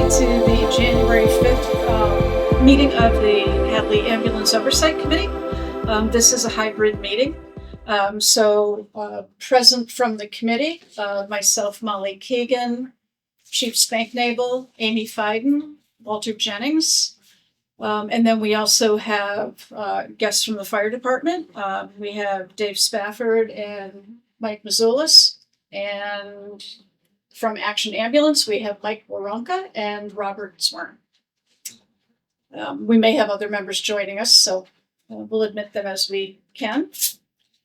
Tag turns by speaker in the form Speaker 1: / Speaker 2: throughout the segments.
Speaker 1: to the January 5th meeting of the Hadley Ambulance Oversight Committee. This is a hybrid meeting. Present from the committee, myself, Molly Keegan, Chief Spanknagel, Amy Fiden, Walter Jennings. And then we also have guests from the fire department. We have Dave Spafford and Mike Mazulis. And from Action Ambulance, we have Mike Waronka and Robert Swern. We may have other members joining us, so we'll admit them as we can.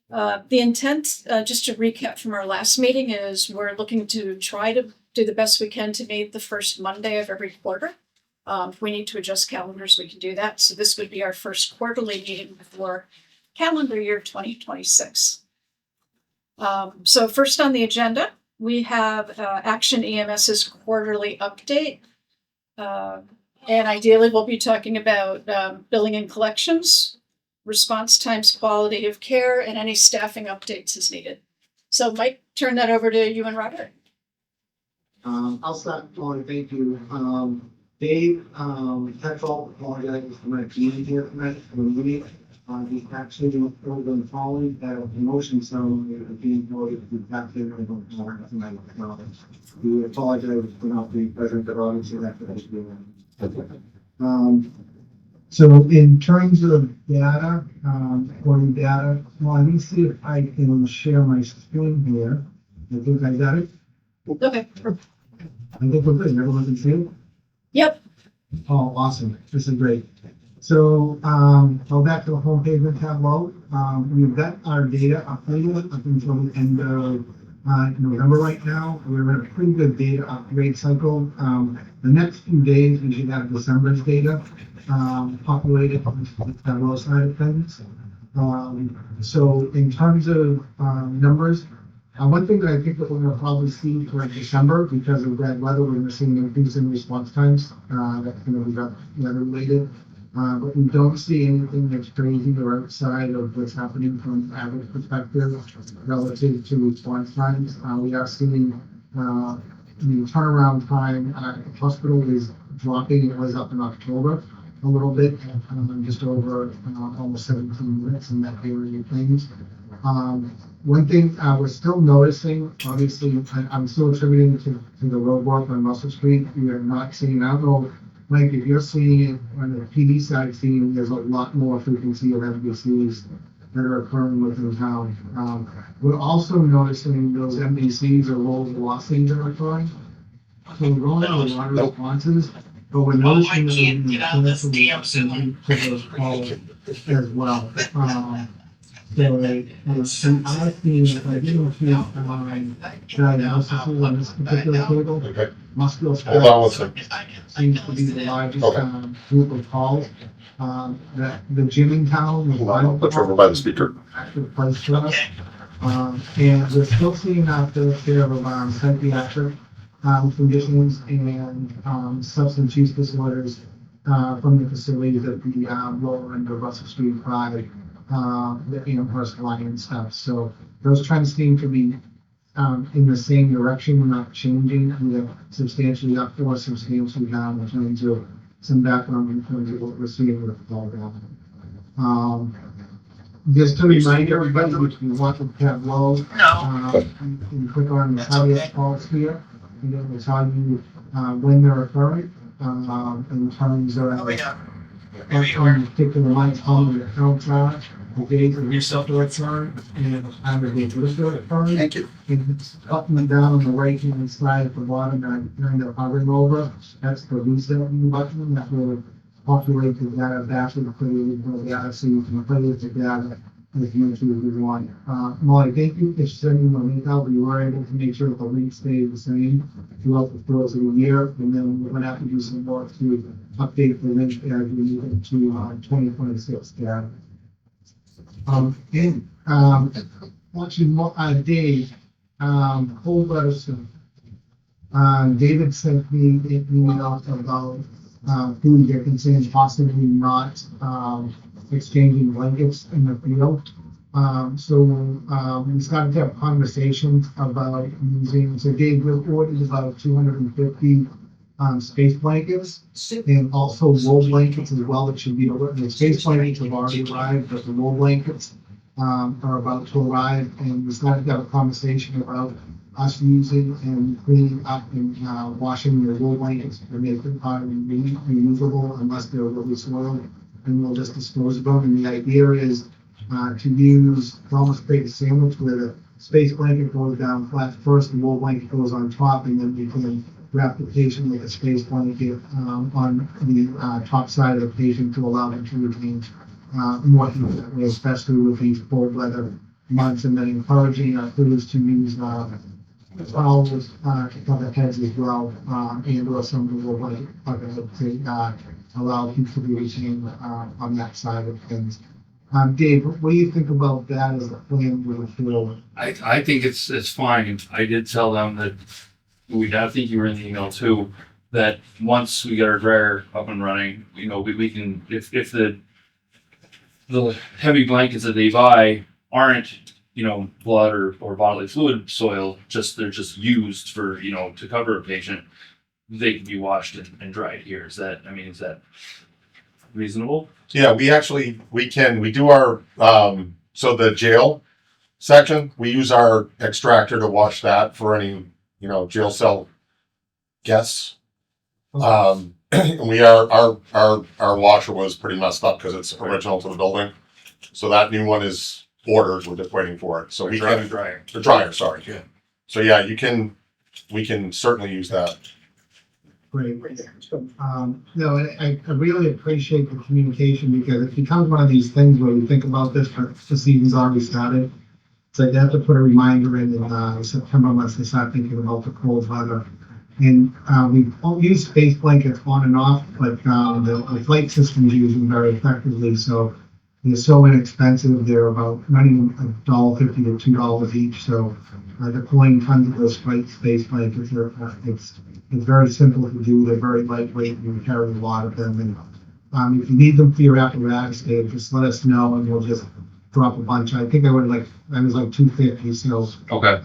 Speaker 1: The intent, just to recap from our last meeting, is we're looking to try to do the best we can to meet the first Monday of every quarter. If we need to adjust calendars, we can do that. So this would be our first quarterly meeting for calendar year 2026. So first on the agenda, we have Action EMS's quarterly update. And ideally, we'll be talking about billing and collections, response times, quality of care, and any staffing updates as needed. So Mike, turn that over to you and Robert.
Speaker 2: I'll start, Molly, thank you. Dave, Petrol, apologizes for my being here tonight for the meeting. He's actually been following that promotion ceremony of being promoted to captain tonight. We apologize for not being present, but obviously that's what he's doing. So in terms of data, recording data, well, let me see if I can share my screen here. I think I got it.
Speaker 1: Okay.
Speaker 2: I think we're good. Everyone can see it?
Speaker 1: Yep.
Speaker 2: Oh, awesome. This is great. So go back to the homepage and Tableau. We've got our data updated up until the end of November right now. We're in a pretty good data upgrade cycle. The next few days, we should have December's data populated on the Tableau side of things. So in terms of numbers, one thing that I think that we're going to probably see for December, because of bad weather, we're going to see an increase in response times. That's going to be weather related. But we don't see anything that's crazy or outside of what's happening from an average perspective relative to response times. We are seeing the turnaround time at the hospital is dropping. It was up in October a little bit, just over almost 17 minutes in that area of things. One thing we're still noticing, obviously, I'm still attributing to the roadwork on Russell Street. We are not seeing, I don't know, Mike, if you're seeing it on the PD side, there's a lot more frequency of MBCs that are occurring within town. We're also noticing those MBCs are low velocities that are occurring. So we're going to a lot of responses, but we're noticing those calls as well. Some other things, I didn't feel diagnosis on this particular table.
Speaker 3: Okay.
Speaker 2: Musculoskeletal seems to be the largest group of calls. The gymming town was
Speaker 3: I'll put you over by the speaker.
Speaker 2: active place for us. And we're still seeing out there of psychiatric conditions and substance use disorders from the facilities at the lower end of Russell Street 5. The Amherst line and stuff. So those trends seem to be in the same direction. We're not changing. We are substantially up or substantially down in terms of some background in terms of what we're seeing with the fall down. Just to remind everybody, if you want to Tableau, you can click on the caveat calls here, and it will tell you when they're occurring in terms of particular months on the account charge. The days of yourself to return and the time of the return.
Speaker 3: Thank you.
Speaker 2: And it's up and down on the right hand side at the bottom, and I'm kind of hovering over. That's the reset button that will populate the data back to the data so you can play with the data as much as you want. Molly, thank you for sending the link out. We were able to make sure that the link stays the same throughout the course of the year, and then we're going to have to do some work to update the link as we move into 2026 data. Watching Dave, whole letter soon. David sent me an email about food Dickinson possibly not exchanging blankets in the field. So we started to have conversations about using, so Dave, we ordered about 250 space blankets and also wool blankets as well. That should be, the space blankets have already arrived, but the wool blankets are about to arrive, and we started to have a conversation about us using and cleaning up and washing your wool blankets to make them reusable unless they're really soiled, and we'll just dispose of them. And the idea is to use, to almost create a sandwich where the space blanket goes down flat first, the wool blanket goes on top, and then we can wrap the patient with a space blanket on the top side of the patient to allow them to retain more heat, especially with these cold weather months, and then encouraging our crews to use towels to cover heads as well, and or some of the wool blanket to allow people to be retained on that side of things. Dave, what do you think about that as a plan moving forward?
Speaker 3: I think it's fine. I did tell them that I think you were in the email too, that once we get our dryer up and running, we can, if the heavy blankets that they buy aren't, blood or bodily fluid soil, they're just used for, to cover a patient, they can be washed and dried here. Is that reasonable?
Speaker 4: Yeah, we do our, so the jail section, we use our extractor to wash that for any, jail cell guests. And our washer was pretty messed up because it's original to the building. So that new one is ordered, we're just waiting for it. So we can, the dryer, sorry.
Speaker 3: Yeah.
Speaker 4: So yeah, we can certainly use that.
Speaker 2: Great. No, I really appreciate the communication because it becomes one of these things where we think about this, but the season's already started. It's like they have to put a reminder in September once they start thinking about the cold weather. And we don't use space blankets on and off, but the flight systems use them very effectively. So they're so inexpensive. They're about not even $1.50 to $2 each. So deploying tons of those space blankets it's very simple to do. They're very lightweight, and you carry a lot of them. And if you need them for your apparatus, Dave, just let us know, and we'll just drop a bunch. I think I was like 250. So
Speaker 3: Okay.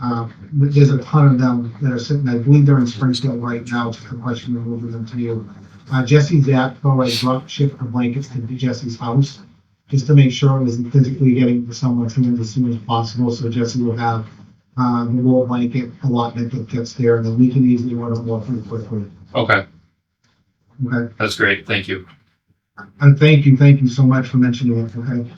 Speaker 2: there's a ton of them that are sitting. I believe they're in Springfield right now. It's just a question of moving them to you. Jesse Zappo, I dropped shipped the blankets to Jesse's house just to make sure it was physically getting to someone's hands as soon as possible. So Jesse will have the wool blanket allotment that gets there, and then we can easily order more pretty quickly.
Speaker 3: Okay.
Speaker 2: Okay.
Speaker 3: That's great. Thank you.
Speaker 2: And thank you so much for mentioning it. Okay.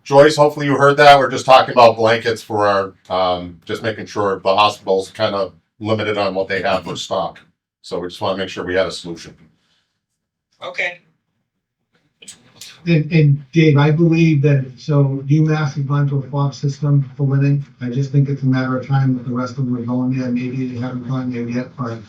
Speaker 4: Joyce, hopefully you heard that. We're just talking about blankets for our, just making sure the hospital's kind of limited on what they have for stock. So we just want to make sure we had a solution.
Speaker 5: Okay.
Speaker 2: And Dave, I believe that, so UMass is going to a FOB system for linen. I just think it's a matter of time that the rest of them are going there. Maybe they haven't gone there yet, but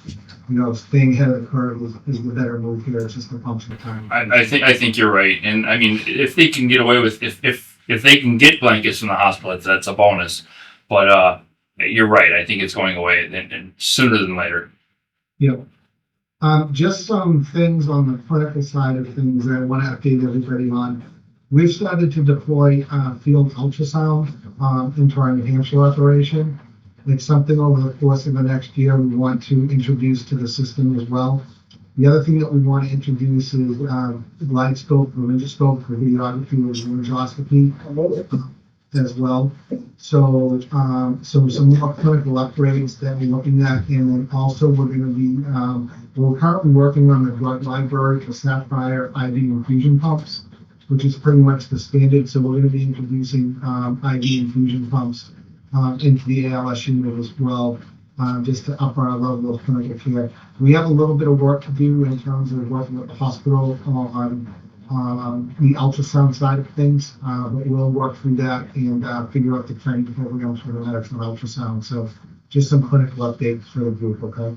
Speaker 2: staying ahead of the curve is the better move here. It's just a function of time.
Speaker 3: I think you're right. And I mean, if they can get away with, if they can get blankets from the hospital, that's a bonus. But you're right. I think it's going away and sooner than later.
Speaker 2: Yeah. Just some things on the clinical side of things that I want to update everybody on. We've started to deploy field ultrasound into our New Hampshire operation. It's something over the course of the next year we want to introduce to the system as well. The other thing that we want to introduce is light scope, laryngoscope for radiography or laryngoscopy as well. So some more clinical upgrades that we're looking at, and then also we're going to be we're currently working on the drug library for Sapphire IV infusion pumps, which is pretty much the standard. So we're going to be introducing IV infusion pumps into the ALS unit as well, just to up our level of clinical care. We have a little bit of work to do in terms of working with the hospital on the ultrasound side of things, but we'll work through that and figure out the training programs for the medics of ultrasound. So just some clinical updates for the group, okay?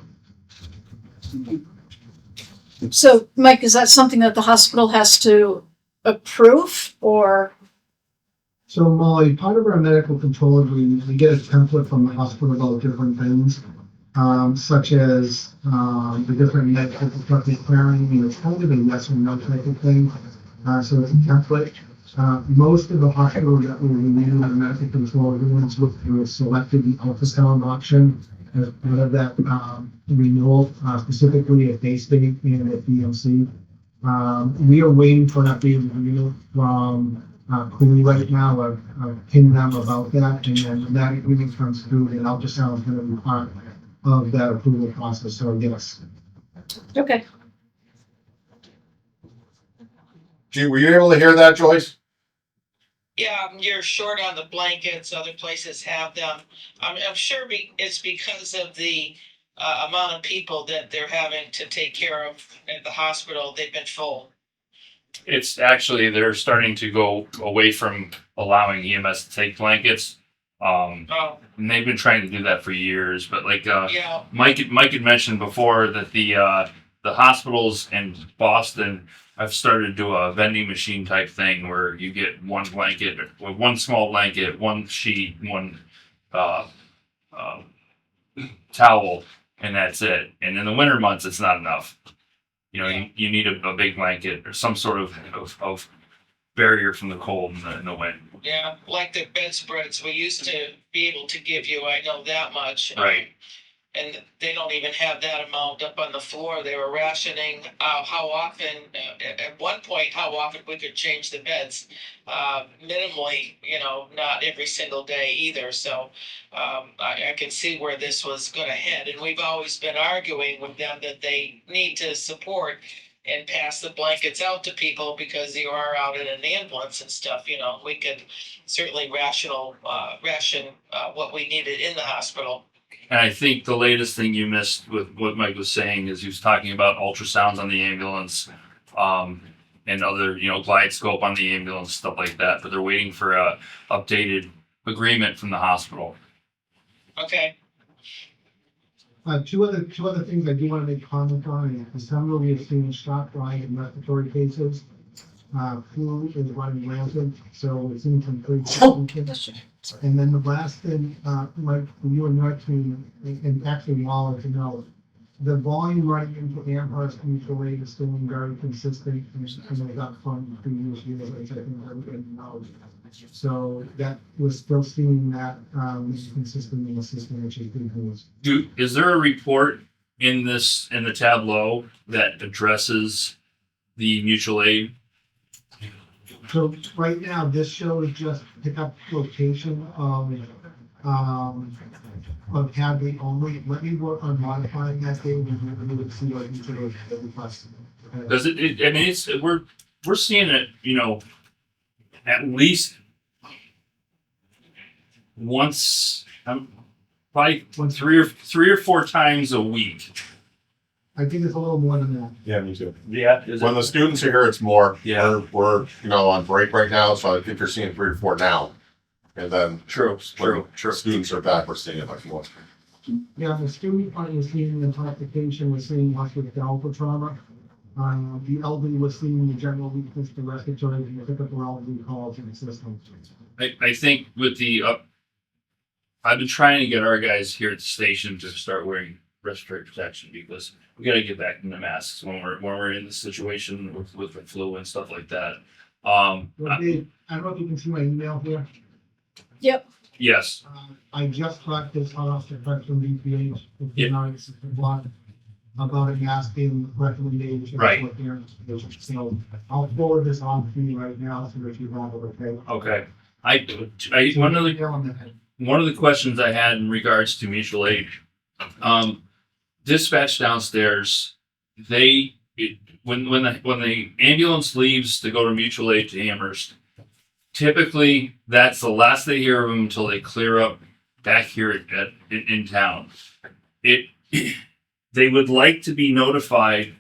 Speaker 1: So, Mike, is that something that the hospital has to approve, or?
Speaker 2: So, Molly, part of our medical control agreement, we get a template from the hospital about different things, such as the different medical requiring, and it's kind of a yes or no type of thing. So it's a template. Most of the hospitals that we renew the medical control agreements with selected the ultrasound option as part of that, renewal, specifically at Bay State and at DMC. We are waiting for an updated agreement from, Cooley right now. I've pinned them about that, and then when that agreement comes through, then ultrasound is gonna be part of that approval process, so yes.
Speaker 1: Okay.
Speaker 4: Gee, were you able to hear that, Joyce?
Speaker 5: Yeah, you're short on the blankets. Other places have them. I'm sure it's because of the amount of people that they're having to take care of at the hospital. They've been full.
Speaker 3: It's actually, they're starting to go away from allowing EMS to take blankets.
Speaker 5: Oh,
Speaker 3: And they've been trying to do that for years, but like,
Speaker 5: yeah.
Speaker 3: Mike had mentioned before that the hospitals in Boston have started to do a vending machine type thing where you get one blanket, with one small blanket, one sheet, one towel, and that's it. And in the winter months, it's not enough. You know, you need a big blanket or some sort of barrier from the cold in the wind.
Speaker 5: Yeah, like the bedspreads we used to be able to give you. I know that much.
Speaker 3: Right.
Speaker 5: And they don't even have that amount up on the floor. They were rationing how often, at one point, how often we could change the beds. Minimally, not every single day either. So I can see where this was going to head. And we've always been arguing with them that they need to support and pass the blankets out to people because you are out in an ambulance and stuff. We could certainly ration what we needed in the hospital.
Speaker 3: And I think the latest thing you missed with what Mike was saying is he was talking about ultrasounds on the ambulance, and other, glide scope on the ambulance, stuff like that. But they're waiting for a updated agreement from the hospital.
Speaker 5: Okay.
Speaker 2: Two other things I do want to make comment on. In December, we have seen shock rise in respiratory cases. Flu is running rampant, so it seems some pretty. And then the last thing, Mike, for you and your team, and actually Waller to know, the volume running into Amherst mutual aid is still very consistent, and they got from previous years, which I think everybody knows. So that we're still seeing that consistent in the system, which is good news.
Speaker 3: Is there a report in the tableau that addresses the mutual aid?
Speaker 2: So right now, this shows just pickup location of Hadley only. Let me work on modifying that data and we would see what each of those requests.
Speaker 3: Because we're seeing it, at least once, probably three or four times a week.
Speaker 2: I think it's a little more than that.
Speaker 4: Yeah, me too.
Speaker 3: Yeah.
Speaker 4: When the students are here, it's more.
Speaker 3: Yeah.
Speaker 4: We're on break right now, so I think you're seeing 3 or 4 now. And then
Speaker 3: True.
Speaker 4: students are back, we're seeing it much more.
Speaker 2: Yeah, the student part was seeing the intoxication, we're seeing much with the alpha trauma. The elderly was seeing the general weakness, the respiratory, and the typical elderly calls in the system.
Speaker 3: I think with I've been trying to get our guys here at the station to start wearing respiratory protection because we got to get back into masks when we're in the situation with the flu and stuff like that.
Speaker 2: Well, Dave, I don't know if you can see my email here.
Speaker 1: Yep.
Speaker 3: Yes.
Speaker 2: I just got this off the press from DPH,
Speaker 3: Yeah.
Speaker 2: about a masking recommendation.
Speaker 3: Right.
Speaker 2: So I'll forward this on to you right now so that you have it, okay?
Speaker 3: Okay. One of the questions I had in regards to mutual aid, dispatch downstairs, when the ambulance leaves to go to mutual aid to Amherst, typically that's the last they hear of them until they clear up back here in town. They would like to be notified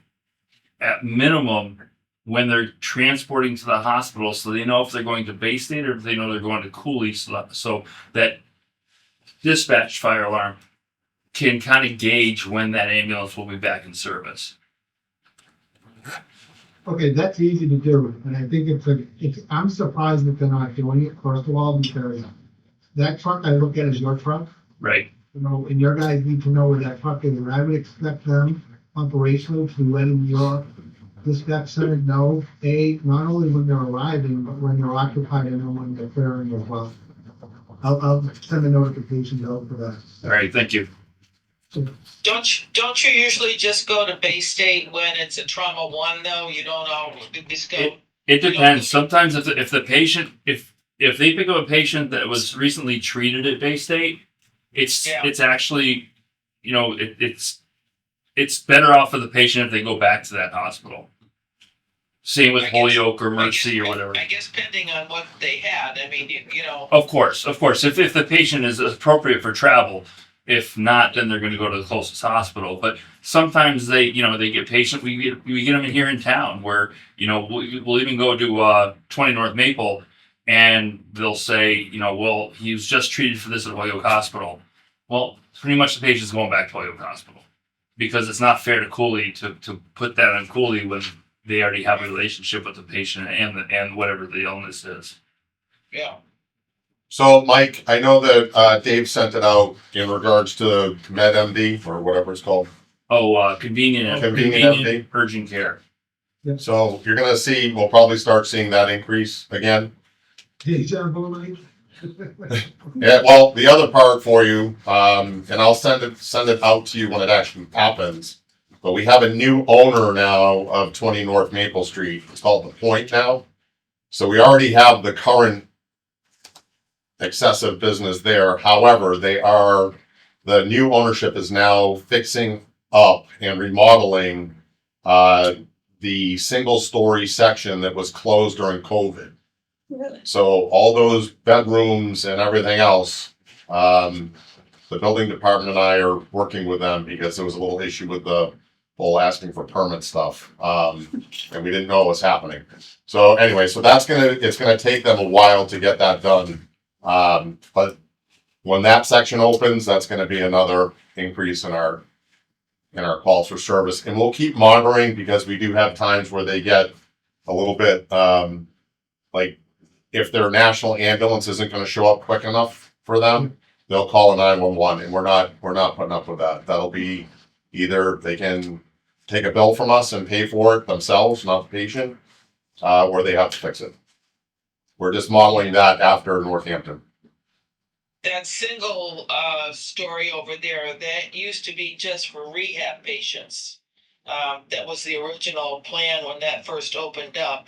Speaker 3: at minimum when they're transporting to the hospital, so they know if they're going to Bay State or if they know they're going to Cooley, so that dispatch fire alarm can kind of gauge when that ambulance will be back in service.
Speaker 2: Okay, that's easy to do, and I think I'm surprised that they're not doing it, first of all, because that truck I look at is your truck.
Speaker 3: Right.
Speaker 2: And your guys need to know where that truck is, and I would expect them operationally to be letting your dispatch center know, not only when they're arriving, but when they're occupied and when they're clearing as well. I'll send a notification out for that.
Speaker 3: All right. Thank you.
Speaker 5: Don't you usually just go to Bay State when it's a trauma one though? You don't always go.
Speaker 3: It depends. Sometimes if the patient if they pick up a patient that was recently treated at Bay State, it's actually it's better off for the patient if they go back to that hospital. Same with Holyoke or Mercy or whatever.
Speaker 5: I guess depending on what they had. I mean, you know.
Speaker 3: Of course. If the patient is appropriate for travel, if not, then they're going to go to the closest hospital. But sometimes they get patient. We get them in here in town where we'll even go to 20 North Maple, and they'll say well, he was just treated for this at Holyoke Hospital. Well, pretty much the patient's going back to Holyoke Hospital because it's not fair to Cooley to put that on Cooley when they already have a relationship with the patient and whatever the illness is.
Speaker 5: Yeah.
Speaker 4: So, Mike, I know that Dave sent it out in regards to MedMD or whatever it's called.
Speaker 3: Oh, convenient
Speaker 4: MD.
Speaker 3: urgent care.
Speaker 4: So you're gonna see, we'll probably start seeing that increase again.
Speaker 2: Hey, Mike.
Speaker 4: Yeah, well, the other part for you, and I'll send it out to you when it actually happens. But we have a new owner now of 20 North Maple Street. It's called The Point now. So we already have the current excessive business there. However, the new ownership is now fixing up and remodeling the single story section that was closed during COVID.
Speaker 1: Really?
Speaker 4: So all those bedrooms and everything else, the building department and I are working with them because there was a little issue with the whole asking for permit stuff. And we didn't know what was happening. So anyway, so it's gonna take them a while to get that done. But when that section opens, that's gonna be another increase in our calls for service. And we'll keep monitoring because we do have times where they get a little bit, like if their national ambulance isn't gonna show up quick enough for them, they'll call a 911, and we're not putting up with that. That'll be either they can take a bill from us and pay for it themselves, not the patient, or they have to fix it. We're just modeling that after Northampton.
Speaker 5: That single story over there, that used to be just for rehab patients. That was the original plan when that first opened up.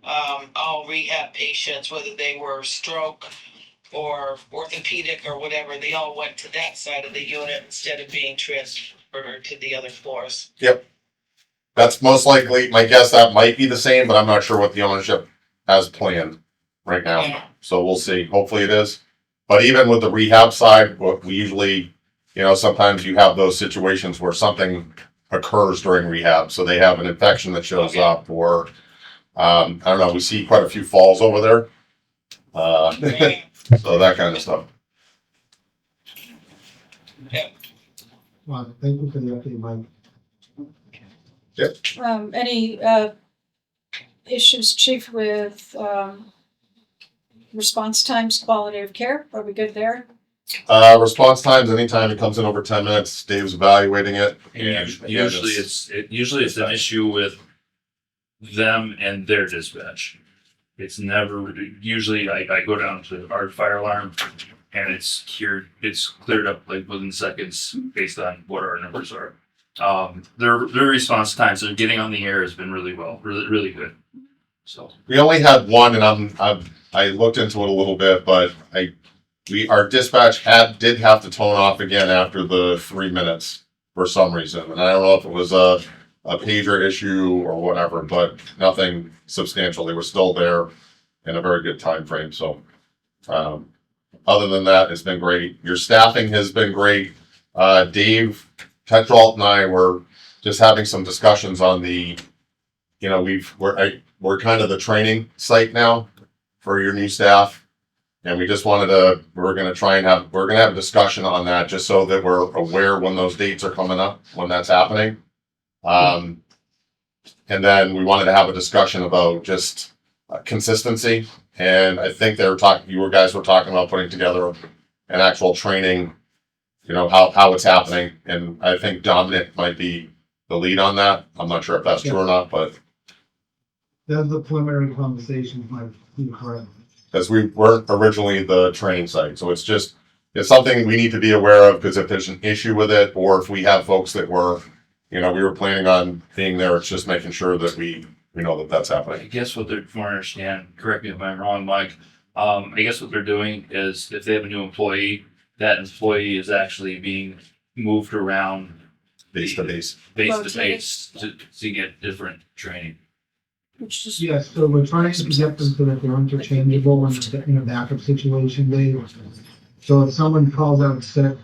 Speaker 5: All rehab patients, whether they were stroke or orthopedic or whatever, they all went to that side of the unit instead of being transferred to the other floors.
Speaker 4: Yep. That's most likely, my guess that might be the same, but I'm not sure what the ownership has planned right now.
Speaker 5: Yeah.
Speaker 4: So we'll see. Hopefully it is. But even with the rehab side, what we usually, sometimes you have those situations where something occurs during rehab. So they have an infection that shows up, or I don't know, we see quite a few falls over there. So that kind of stuff.
Speaker 2: Well, thank you for the update, Mike.
Speaker 1: Any issues, Chief, with response times, quality of care? Are we good there?
Speaker 4: Response times, anytime it comes in over 10 minutes, Dave's evaluating it. And
Speaker 3: Usually it's an issue with them and their dispatch. It's never usually I go down to our fire alarm and it's cleared up like within seconds based on what our numbers are. Their response times, they're getting on the air has been really good. So
Speaker 4: we only had one, and I looked into it a little bit, but our dispatch did have to tone off again after the 3 minutes for some reason, and I don't know if it was a pager issue or whatever, but nothing substantial. They were still there in a very good time frame. So other than that, it's been great. Your staffing has been great. Dave Tetrault and I were just having some discussions on the, we're kind of the training site now for your new staff. And we just we're going to have a discussion on that just so that we're aware when those dates are coming up, when that's happening. And then we wanted to have a discussion about just consistency. And I think you guys were talking about putting together an actual training, how it's happening. And I think Dominic might be the lead on that. I'm not sure if that's true or not, but.
Speaker 2: That's the preliminary conversation, Mike. You're correct.
Speaker 4: Because we weren't originally the training site. So it's just it's something we need to be aware of, because if there's an issue with it, or if we have folks that were, we were planning on being there, it's just making sure that we know that that's
Speaker 3: But
Speaker 4: happening.
Speaker 3: I guess what they're, from what I understand, correct me if I'm wrong, Mike, I guess what they're doing is if they have a new employee, that employee is actually being moved around
Speaker 4: Base to base.
Speaker 3: base to base to get different training.
Speaker 1: Which is
Speaker 2: Yes, so we're trying to get them so that they're interchangeable in a backup situation. So if someone calls out sick,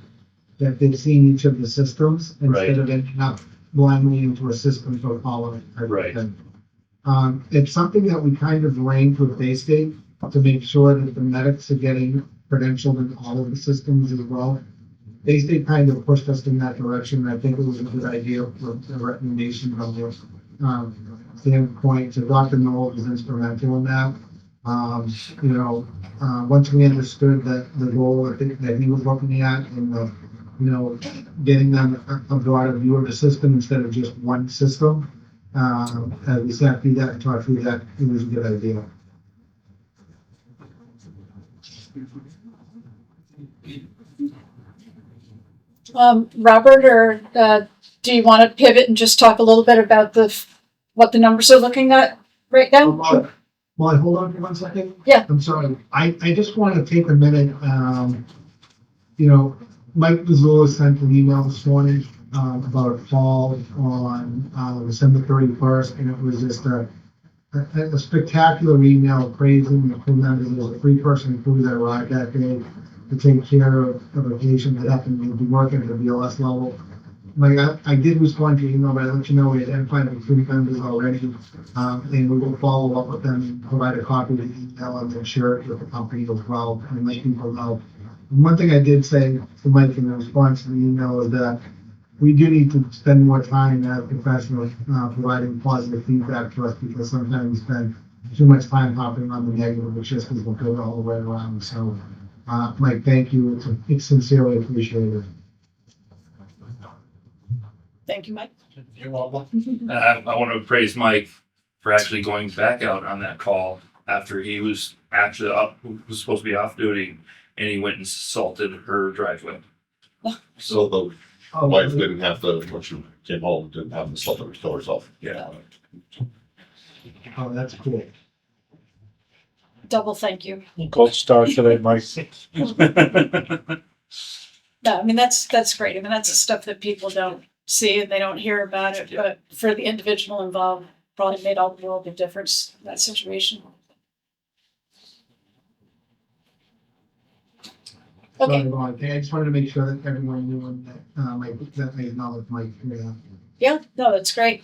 Speaker 2: that they've seen each of the systems
Speaker 3: Right.
Speaker 2: instead of ending up blindly into a system for following.
Speaker 3: Right.
Speaker 2: It's something that we kind of arranged with Bay State to make sure that the medics are getting credentialed in all of the systems as well. Bay State kind of pushed us in that direction, and I think it was a good idea for a recommendation from the standpoint. So Dr. Knoll was instrumental in that. Once we understood that the goal that he was looking at and getting them a broader view of the system instead of just one system, as we sat through that and talked through that, it was a good idea.
Speaker 1: Robert, or do you want to pivot and just talk a little bit about what the numbers are looking at right now?
Speaker 2: Molly, hold on for 1 second.
Speaker 1: Yeah.
Speaker 2: I'm sorry. I just want to take a minute. Mike Mazzullo sent an email this morning about a call on December 31st, and it was just a spectacular email praising the crew members. There was a 3-person crew that arrived that day to take care of a patient that happened to be working at the BLS level. I did respond to your email, but I let you know we identified the crew members already, and we will follow up with them and provide a copy of the email and then share it with the company as well and let people know. And one thing I did say to Mike in response to the email is that we do need to spend more time as professionals providing positive feedback to us, because sometimes we spend too much time hopping on the negative, which just doesn't go all the way around. So, Mike, thank you. It's sincerely appreciated.
Speaker 1: Thank you, Mike.
Speaker 2: You're welcome.
Speaker 3: I want to praise Mike for actually going back out on that call after he was actually was supposed to be off duty, and he went and assaulted her driveway.
Speaker 4: So the wife didn't have to, when she came home, didn't have to suffer to kill herself.
Speaker 3: Yeah.
Speaker 2: Oh, that's cool.
Speaker 1: Double thank you.
Speaker 6: Gold star today, Mike.
Speaker 1: No, I mean, that's great. I mean, that's the stuff that people don't see and they don't hear about it, but for the individual involved, probably made all the world of difference in that situation. Okay,
Speaker 2: Sorry, Molly. I just wanted to make sure that everyone knew and that I acknowledged Mike.
Speaker 1: yeah, no, that's great.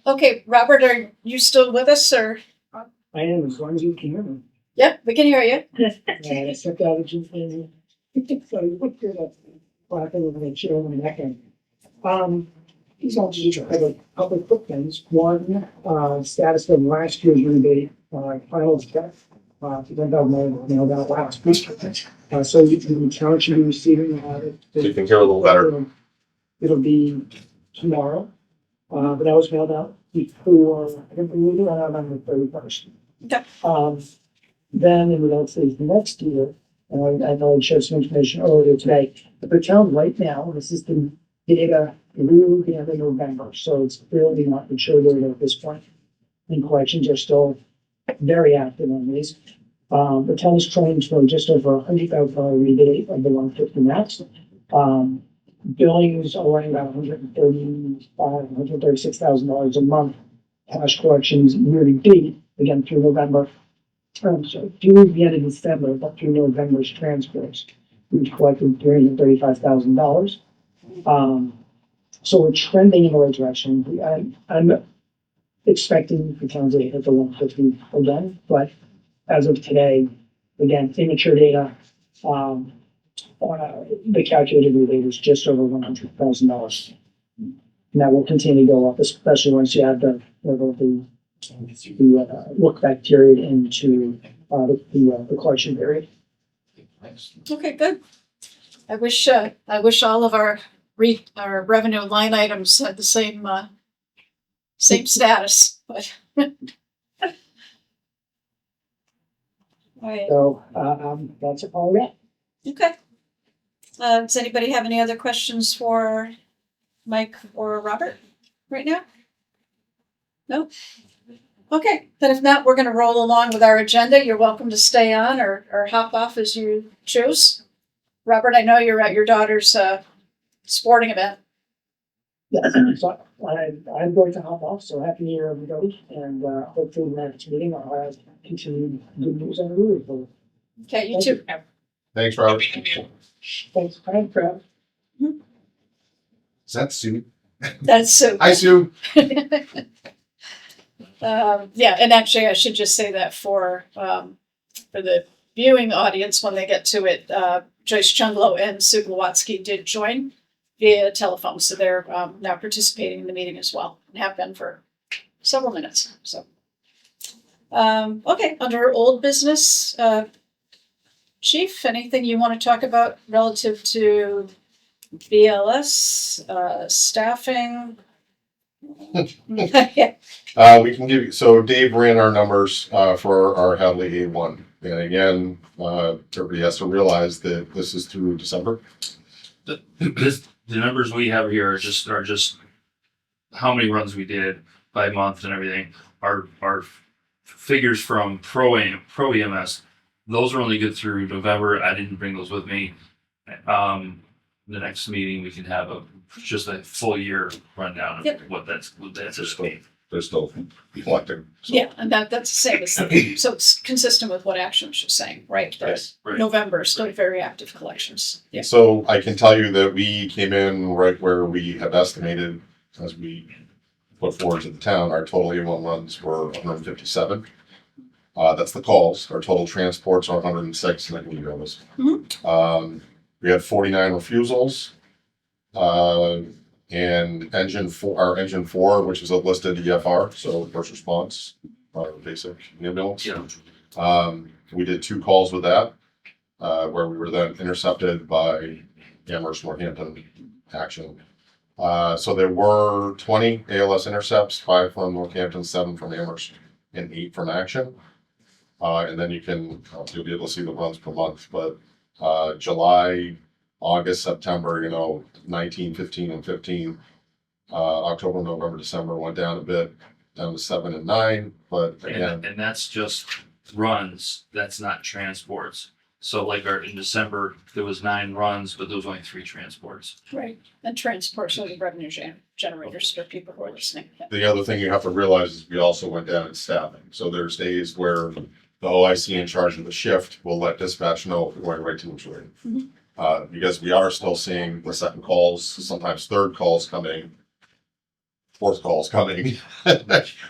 Speaker 1: Okay, Robert, are you still with us, or?
Speaker 7: I am, as long as you can hear me.
Speaker 1: Yep, we can hear you.
Speaker 7: I stepped out of Jim Fanning. So you look good at laughing with the chair in the neck end. These are just a couple of quick things. One, status of last year's rebate, final check, $10,000 mailed out last week. So the town should be receiving,
Speaker 4: So you can hear a little better.
Speaker 7: It'll be tomorrow, but that was mailed out before, I think we do it on the 31st.
Speaker 1: Okay.
Speaker 7: Then in regards to the next year, and I know I shared some information earlier today, but the town right now, this is the data through the end of November, so it's clearly not mature data at this point. And collections are still very active on these. The town is trying for just over $100,000 rebate of the 150 max. Billings are running about $136,000 a month. Cash collections year to date, again through November. So through the end of December, but through November's transfers, we've collected $335,000. So we're trending in the right direction. I'm expecting the town to hit the 150 again, but as of today, again, immature data, the calculated rebate is just over $100,000. And that will continue to go up, especially once you add the look back period into the collection period.
Speaker 1: Okay, good. I wish all of our revenue line items had the same status, but Right.
Speaker 7: So, that's all that.
Speaker 1: Okay. Does anybody have any other questions for Mike or Robert right now? No? Okay, then if not, we're gonna roll along with our agenda. You're welcome to stay on or hop off as you choose. Robert, I know you're at your daughter's sporting event.
Speaker 7: Yeah, so I'm going to hop off, so happy New Year, everybody, and hopefully in the next meeting I'll have continued good news on the roof.
Speaker 1: Okay, you too.
Speaker 4: Thanks, Robert.
Speaker 7: Thanks, I'm proud.
Speaker 4: Is that Sue?
Speaker 1: That's so.
Speaker 4: Hi, Sue.
Speaker 1: Yeah, and actually, I should just say that for the viewing audience, when they get to it, Joyce Chunglo and Sue Glowatsky did join via telephone, so they're now participating in the meeting as well, and have been for several minutes. So, okay, under old business, Chief, anything you want to talk about relative to BLS staffing? Yeah.
Speaker 4: We can give you, so Dave ran our numbers, for our Hadley A1. And again, everybody has to realize that this is through December.
Speaker 3: The numbers we have here are just how many runs we did by month and everything. Our figures from Pro EMS, those are only good through November. I didn't bring those with me. The next meeting we can have just a full year rundown of
Speaker 1: Yep.
Speaker 3: what that's
Speaker 4: Just
Speaker 3: gonna be.
Speaker 4: They're still collecting. So,
Speaker 1: Yeah, and that's the same as, so it's consistent with what Action was just saying, right? There's
Speaker 3: Right.
Speaker 1: November, still very active collections. Yeah.
Speaker 4: So I can tell you that we came in right where we had estimated as we put forward to the town. Our total A1 runs were 157. That's the calls. Our total transports are 106, and I can give you all this. We had 49 refusals. And our engine four, which is a listed EFR, so first response, basic ambulance.
Speaker 3: Yeah.
Speaker 4: We did 2 calls with that, where we were then intercepted by Amherst Northampton Action. So there were 20 ALS intercepts, 5 from Northampton, 7 from Amherst, and 8 from Action. And then you'll be able to see the runs per month, but July, August, September, 19, 15, and 15. October, November, December went down a bit, down to 7 and 9. But again,
Speaker 3: And that's just runs. That's not transports. So like in December, there was 9 runs, but there was only 3 transports.
Speaker 1: Right, and transports are the revenue generators for people who are listening. Yeah.
Speaker 4: the other thing you have to realize is we also went down in staffing. So there's days where the OIC in charge of the shift will let dispatch know if we're going right to mutual aid.
Speaker 1: Mhm.
Speaker 4: Because we are still seeing the second calls, sometimes third calls coming, fourth calls coming,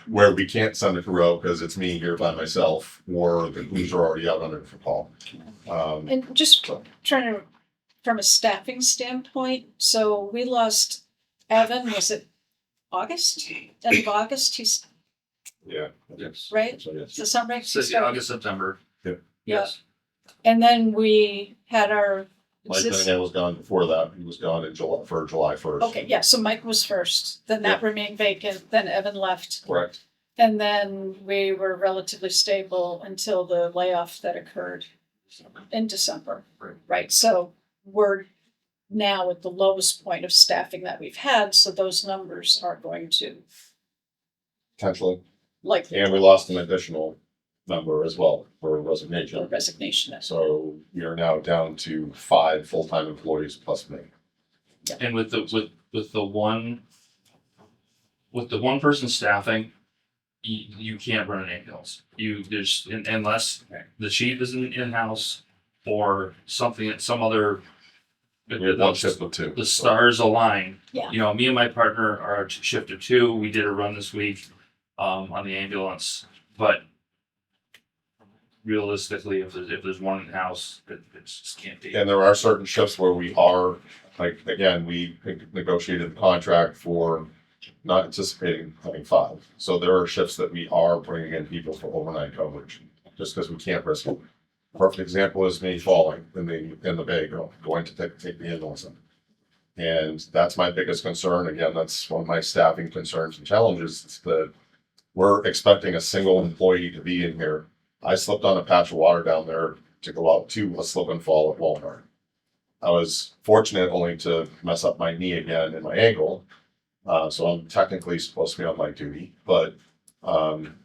Speaker 4: where we can't send a crew because it's me here by myself, or the crews are already out on a different call.
Speaker 1: And just trying to, from a staffing standpoint, so we lost Evan, was it August? End of August, he's,
Speaker 4: Yeah.
Speaker 3: Yes.
Speaker 1: right?
Speaker 4: So, yes.
Speaker 1: Does that sound right?
Speaker 3: So
Speaker 1: He started-
Speaker 3: August, September.
Speaker 4: Yep.
Speaker 3: Yes.
Speaker 1: And then we had our,
Speaker 4: Mike
Speaker 1: is this-
Speaker 4: Cunningham was gone before that. He was gone in July 1st.
Speaker 1: okay, yeah, so Mike was first, then that remained vacant, then Evan left.
Speaker 4: Correct.
Speaker 1: And then we were relatively stable until the layoff that occurred in December. Right, so we're now at the lowest point of staffing that we've had, so those numbers are going to
Speaker 4: Potentially.
Speaker 1: likely
Speaker 4: And we lost an additional number as well for
Speaker 1: for
Speaker 4: resignation.
Speaker 1: resignation.
Speaker 4: So we are now down to 5 full-time employees plus me.
Speaker 3: And with the one person staffing, you can't run an ambulance. Unless the chief is in-house or some other.
Speaker 4: We had one shift of 2.
Speaker 3: The stars align.
Speaker 1: Yeah.
Speaker 3: Me and my partner are a shift of 2. We did a run this week on the ambulance, but realistically, if there's one in house, it just can't be.
Speaker 4: And there are certain shifts where we are, like, again, we negotiated the contract for not anticipating having 5. So there are shifts that we are bringing in people for overnight coverage, just because we can't risk it. Perfect example is me falling in the bay, going to take the ambulance in. And that's my biggest concern. Again, that's one of my staffing concerns and challenges, is that we're expecting a single employee to be in here I slipped on a patch of water down there to go out to a slip and fall at Walmart. I was fortunate only to mess up my knee again and my ankle. So I'm technically supposed to be on light duty, but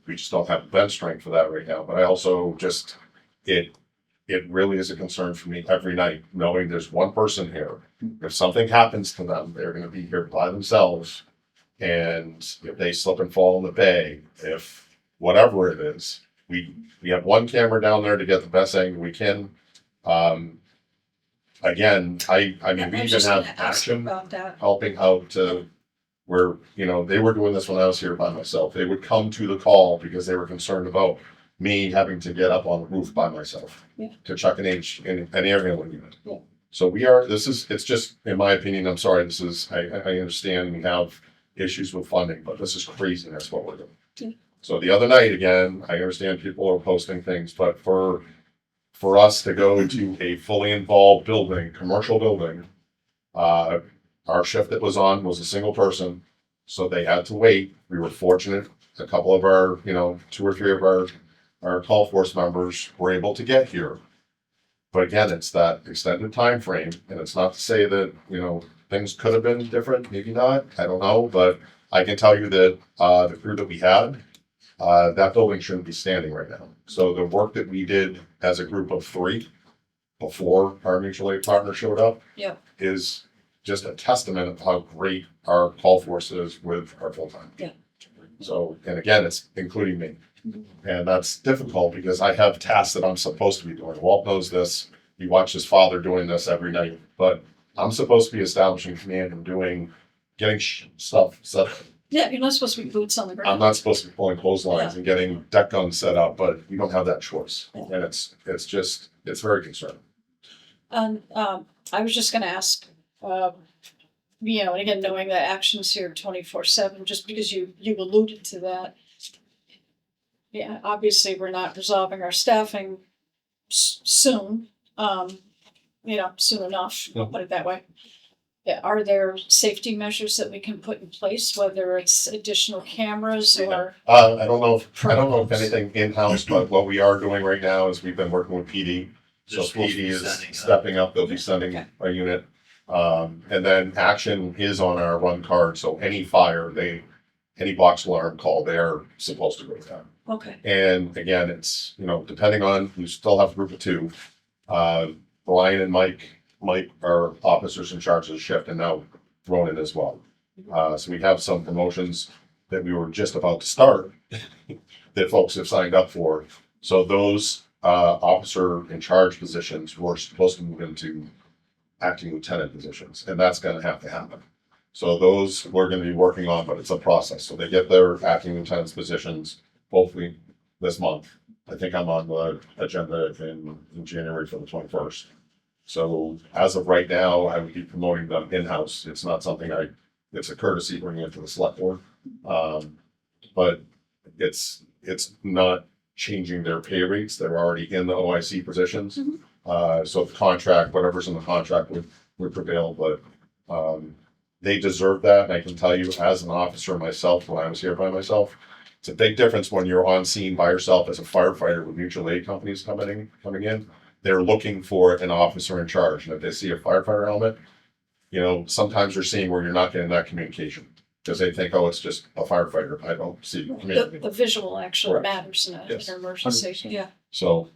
Speaker 4: we just don't have the bench strength for that right now. But I also just, it really is a concern for me every night, knowing there's one person here. If something happens to them, they're gonna be here by themselves. And if they slip and fall in the bay, if whatever it is, we have one camera down there to get the best angle we can. Again, I mean, we
Speaker 1: I was
Speaker 4: even
Speaker 1: just
Speaker 4: have
Speaker 1: gonna ask
Speaker 4: action
Speaker 1: about that.
Speaker 4: helping out to where, you know, they were doing this when I was here by myself. They would come to the call because they were concerned about me having to get up on the roof by myself
Speaker 1: Yeah.
Speaker 4: to check an air handling unit.
Speaker 1: Yeah.
Speaker 4: So it's just, in my opinion, I'm sorry, I understand we have issues with funding, but this is craziness what we're doing.
Speaker 1: Yeah.
Speaker 4: So the other night, again, I understand people are posting things, but for us to go into a fully involved building, commercial building, our shift that was on was a single person, so they had to wait. We were fortunate, a couple of our, 2 or 3 of our call force members were able to get here. But again, it's that extended time frame, and it's not to say that, things could have been different, maybe not, I don't know, but I can tell you that, the crew that we had, that building shouldn't be standing right now. So the work that we did as a group of 3 before our mutual aid partner showed up.
Speaker 1: Yep.
Speaker 4: Is just a testament of how great our call force is with our full-time.
Speaker 1: Yeah.
Speaker 4: So, and again, it's including me. And that's difficult because I have tasks that I'm supposed to be doing. Walt knows this. He watched his father doing this every night, but I'm supposed to be establishing command and getting stuff set up.
Speaker 1: Yeah, you're not supposed to be boots on the
Speaker 4: I'm
Speaker 1: ground.
Speaker 4: not supposed to be pulling clotheslines and getting deck guns set up, but you don't have that choice.
Speaker 1: Yeah.
Speaker 4: And it's very concerning.
Speaker 1: And I was just gonna ask, and again, knowing that action's here 24/7, just because you alluded to that. Yeah, obviously, we're not resolving our staffing soon, soon enough, I'll put it that way. Yeah, are there safety measures that we can put in place, whether it's additional cameras or?
Speaker 4: I don't know if
Speaker 1: Programs.
Speaker 4: anything in-house, but what we are doing right now is we've been working with PD. So
Speaker 3: They're supposed to
Speaker 4: PD
Speaker 3: be
Speaker 4: is
Speaker 3: sending,
Speaker 4: stepping up, they'll be sending
Speaker 1: Okay.
Speaker 4: a unit. And then action is on our run card, so any fire, any box alarm call, they're supposed to go down.
Speaker 1: Okay,
Speaker 4: And again, it's, depending on, you still have a group of 2. Brian and Mike are officers in charge of the shift, and now Ronan as well. So we have some promotions that we were just about to start that folks have signed up for. So those officer in charge positions were supposed to move into acting lieutenant positions, and that's gonna have to happen. So those we're gonna be working on, but it's a process. So they get their acting lieutenant's positions hopefully this month. I think I'm on the agenda in January for the 21st. So as of right now, I would be promoting them in-house. It's not something it's a courtesy bringing it to the select board. But it's not changing their pay rates. They're already in the OIC positions. So the contract, whatever's in the contract would prevail, but, they deserve that. And I can tell you as an officer myself, when I was here by myself, it's a big difference when you're on scene by yourself as a firefighter with mutual aid companies coming in. They're looking for an officer in charge. And if they see a firefighter helmet, sometimes they're seeing where you're not getting that communication because they think, oh, it's just a firefighter. I don't see
Speaker 1: the visual actually
Speaker 4: Correct.
Speaker 1: matters in
Speaker 4: Yes.
Speaker 1: an emergency,
Speaker 2: 100%.
Speaker 1: yeah.
Speaker 4: So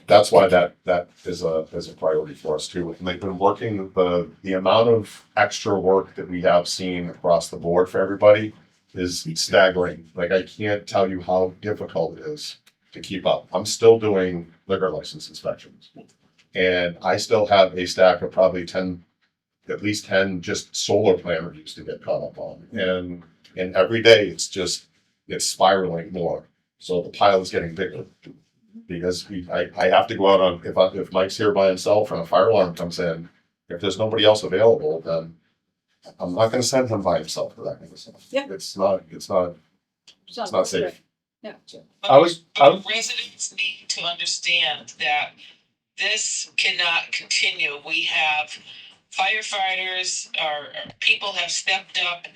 Speaker 4: that's why that is a priority for us too. And they've been working the amount of extra work that we have seen across the board for everybody is staggering. Like I can't tell you how difficult it is to keep up. I'm still doing liquor license inspections. And I still have a stack of probably at least 10 just solar plan reviews to get caught up on. And every day it's spiraling more. So the pile is getting bigger. Because I have to go out on, if Mike's here by himself and a fire alarm comes in, if there's nobody else available, then I'm not gonna send him by himself for that kind of stuff.
Speaker 1: Yeah.
Speaker 4: It's not safe.
Speaker 1: Yeah.
Speaker 5: Our residents need to understand that this cannot continue. We have firefighters, our people have stepped up.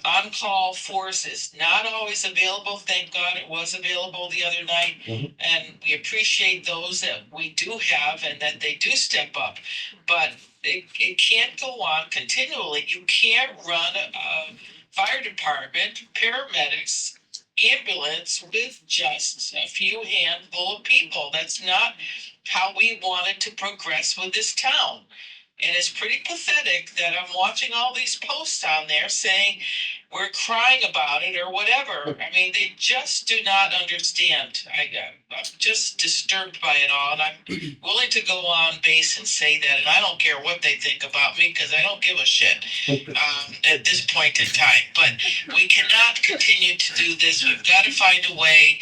Speaker 5: On-call force is not always available. Thank God it was available the other night.
Speaker 4: Mhm.
Speaker 5: And we appreciate those that we do have and that they do step up. But it can't go on continually. You can't run a fire department, paramedics, ambulance with just a few handful of people. That's not how we wanted to progress with this town. And it's pretty pathetic that I'm watching all these posts on there saying we're crying about it or whatever. I mean, they just do not understand. I'm just disturbed by it all, and I'm willing to go on base and say that. And I don't care what they think about me because I don't give a shit at this point in time. But we cannot continue to do this. We've got to find a way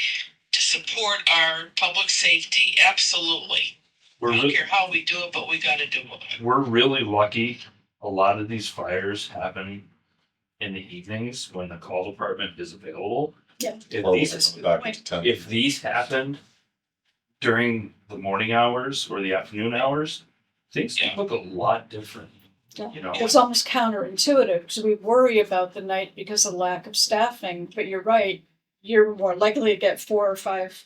Speaker 5: to support our public safety. Absolutely. I don't care how we do it, but we got to do it.
Speaker 3: We're really lucky. A lot of these fires happen in the evenings when the call department is available.
Speaker 1: Yeah.
Speaker 3: If these happened during the morning hours or the afternoon hours, things
Speaker 5: Yeah.
Speaker 3: look a lot different.
Speaker 1: Yeah.
Speaker 3: You know,
Speaker 1: It's almost counterintuitive because we worry about the night because of lack of staffing, but you're right. You're more likely to get 4 or 5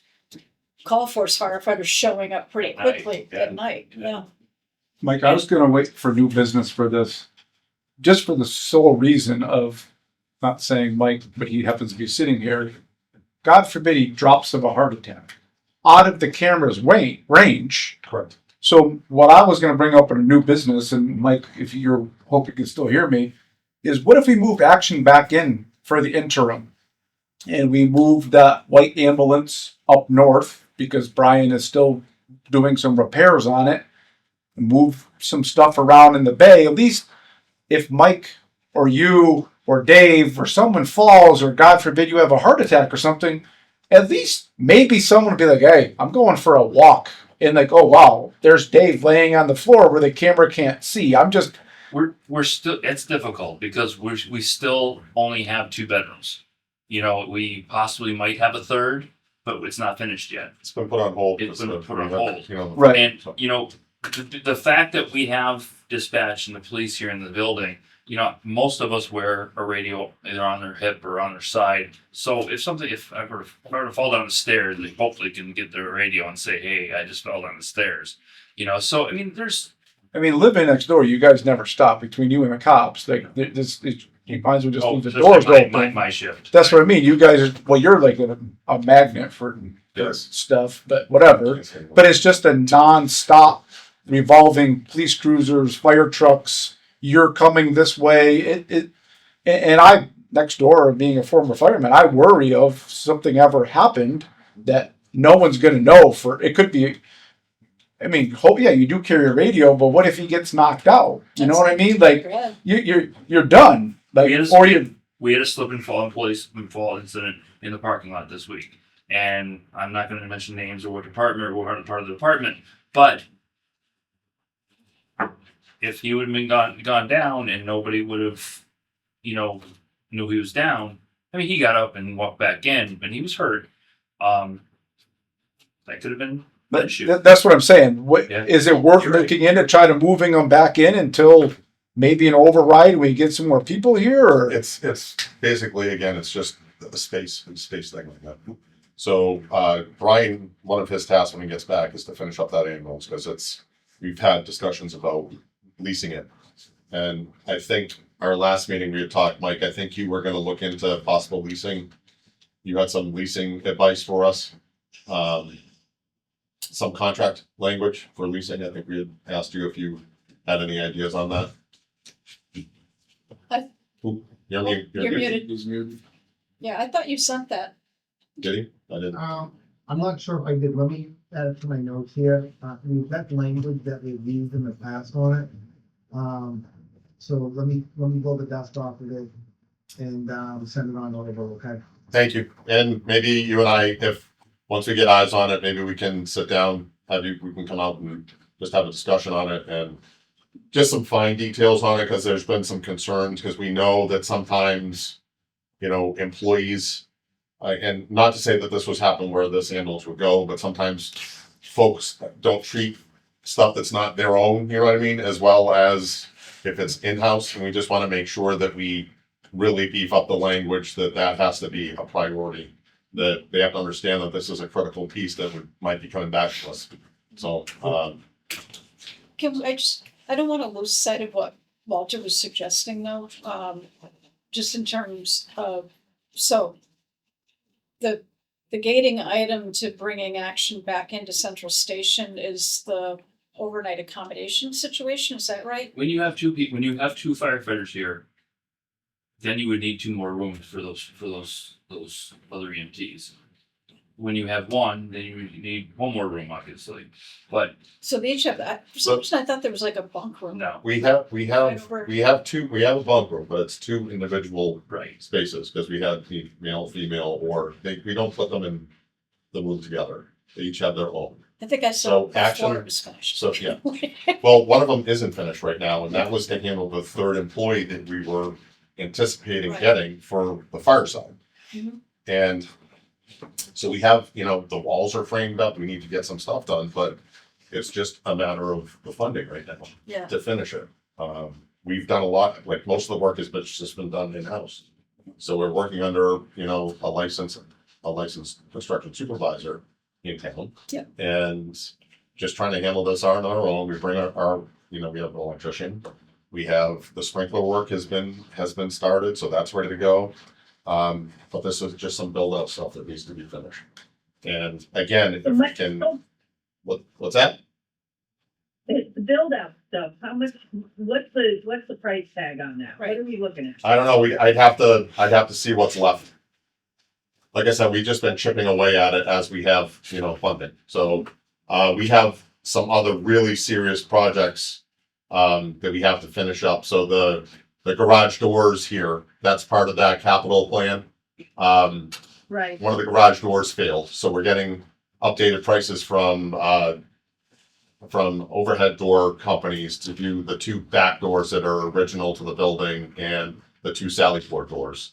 Speaker 1: call force firefighters showing up pretty
Speaker 3: At night,
Speaker 1: quickly
Speaker 3: yeah.
Speaker 1: at night. Yeah.
Speaker 6: Mike, I was gonna wait for new business for this, just for the sole reason of not saying Mike, but he happens to be sitting here. God forbid he drops of a heart attack out of the camera's range.
Speaker 4: Correct.
Speaker 6: So what I was gonna bring up in a new business, and Mike, if you're hope you can still hear me, is what if we moved action back in for the interim? And we moved that white ambulance up north because Brian is still doing some repairs on it. Move some stuff around in the bay. At least if Mike or you or Dave or someone falls or God forbid you have a heart attack or something, at least maybe someone would be like, hey, I'm going for a walk. And like, oh wow, there's Dave laying on the floor where the camera can't see.
Speaker 3: we're still, it's difficult because we still only have 2 bedrooms. You know, we possibly might have a third, but it's not finished yet.
Speaker 4: It's been put on hold.
Speaker 3: It's been put on hold.
Speaker 4: You know,
Speaker 6: Right.
Speaker 3: And, you know, the fact that we have dispatch and the police here in the building, you know, most of us wear a radio either on their hip or on their side. So if I were to fall down the stairs, they hopefully can get their radio and say, hey, I just fell down the stairs. You know, so, I mean,
Speaker 6: living next door, you guys never stop between you and the cops. Like you might as well just leave the
Speaker 3: just
Speaker 6: doors
Speaker 3: like
Speaker 6: open.
Speaker 3: my shift.
Speaker 6: That's what I mean. You guys you're like a magnet for
Speaker 4: Yes.
Speaker 6: stuff, but whatever. But it's just a non-stop revolving police cruisers, fire trucks. You're coming this way. And I, next door, being a former fireman, I worry of something ever happened that no one's going to know for. It could be. I mean, yeah, you do carry a radio, but what if he gets knocked out? You know what I mean? Like you're done. Like
Speaker 3: We had a slip and fall incident in the parking lot this week. And I'm not going to mention names or what department or what part of the department, but if he would have been gone down and nobody would have, you know, knew he was down. I mean, he got up and walked back in, but he was hurt. That could have been an issue.
Speaker 6: That's what I'm saying.
Speaker 3: Yeah.
Speaker 6: Is it worth
Speaker 3: You're right.
Speaker 6: looking into try to moving them back in until maybe an override? We get some more people here, or
Speaker 4: It's basically, again, it's just a space thing like that. So Brian, one of his tasks when he gets back is to finish up that ambulance because we've had discussions about leasing it. And I think our last meeting we had talked, Mike, I think you were going to look into possible leasing. You had some leasing advice for us. Some contract language for leasing. I think we had asked you if you had any ideas on that. You're
Speaker 1: muted. Yeah, I thought you sent that.
Speaker 4: Did he? I didn't.
Speaker 2: I'm not sure if I did. Let me add it to my notes here. We've got language that we've used in the past on it. So let me blow the dust off of it and send it on over, okay?
Speaker 4: Thank you. And maybe you and I, if once we get eyes on it, maybe we can sit down, we can come out and just have a discussion on it and just some fine details on it because there's been some concerns because we know that sometimes, you know, employees, and not to say that this was happening where this ambulance would go, but sometimes folks don't treat stuff that's not their own, you know what I mean, as well as if it's in-house, and we just want to make sure that we really beef up the language that has to be a priority. That they have to understand that this is a critical piece that might be coming back to us. So,
Speaker 1: I don't wanna lose sight of what Walter was suggesting though, just in terms of, so the gating item to bringing action back into Central Station is the overnight accommodation situation, is that right?
Speaker 3: When you have two firefighters here, then you would need 2 more rooms for those other EMTs. When you have one, then you need 1 more room, obviously. But
Speaker 1: So they each have that, for some reason I thought there was like a bunk room.
Speaker 3: no,
Speaker 4: we have a bunk room, but it's 2 individual
Speaker 3: right.
Speaker 4: spaces because we have the male, female, or we don't put them in the room together. They each have their own.
Speaker 1: I think I
Speaker 4: So
Speaker 1: saw before
Speaker 4: action-
Speaker 1: it was finished.
Speaker 4: So yeah, well, one of them isn't finished right now, and that was to handle the 3rd employee that we were anticipating
Speaker 1: Right.
Speaker 4: getting for the fire side.
Speaker 1: Mhm.
Speaker 4: And so we have, the walls are framed up, we need to get some stuff done, but it's just a matter of the funding right now
Speaker 1: Yeah,
Speaker 4: to finish it. We've done a lot, like most of the work has just been done in-house. So we're working under, a licensed construction supervisor in town.
Speaker 1: Yeah.
Speaker 4: And just trying to handle this on our own. We bring our we have an electrician. We have the sprinkler work has been started, so that's ready to go. But this is just some build out stuff that needs to be finished. And again, if we can, what's that?
Speaker 8: The build out stuff, how much, what's the price tag on that? What
Speaker 1: Right.
Speaker 8: are we looking at?
Speaker 4: I don't know. I'd have to see what's left. Like I said, we've just been chipping away at it as we have, funding. So, we have some other really serious projects, that we have to finish up. So the garage doors here, that's part of that capital plan.
Speaker 8: Right.
Speaker 4: One of the garage doors failed, so we're getting updated prices from overhead door companies to do the 2 back doors that are original to the building and the 2 sally port doors.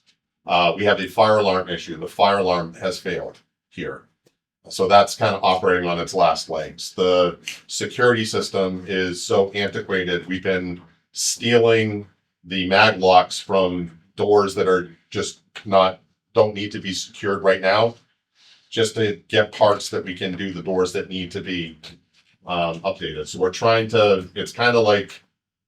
Speaker 4: We have a fire alarm issue. The fire alarm has failed here. So that's kind of operating on its last legs. The security system is so antiquated. We've been stealing the mag locks from doors that are just don't need to be secured right now, just to get parts that we can do the doors that need to be updated. So it's kind of like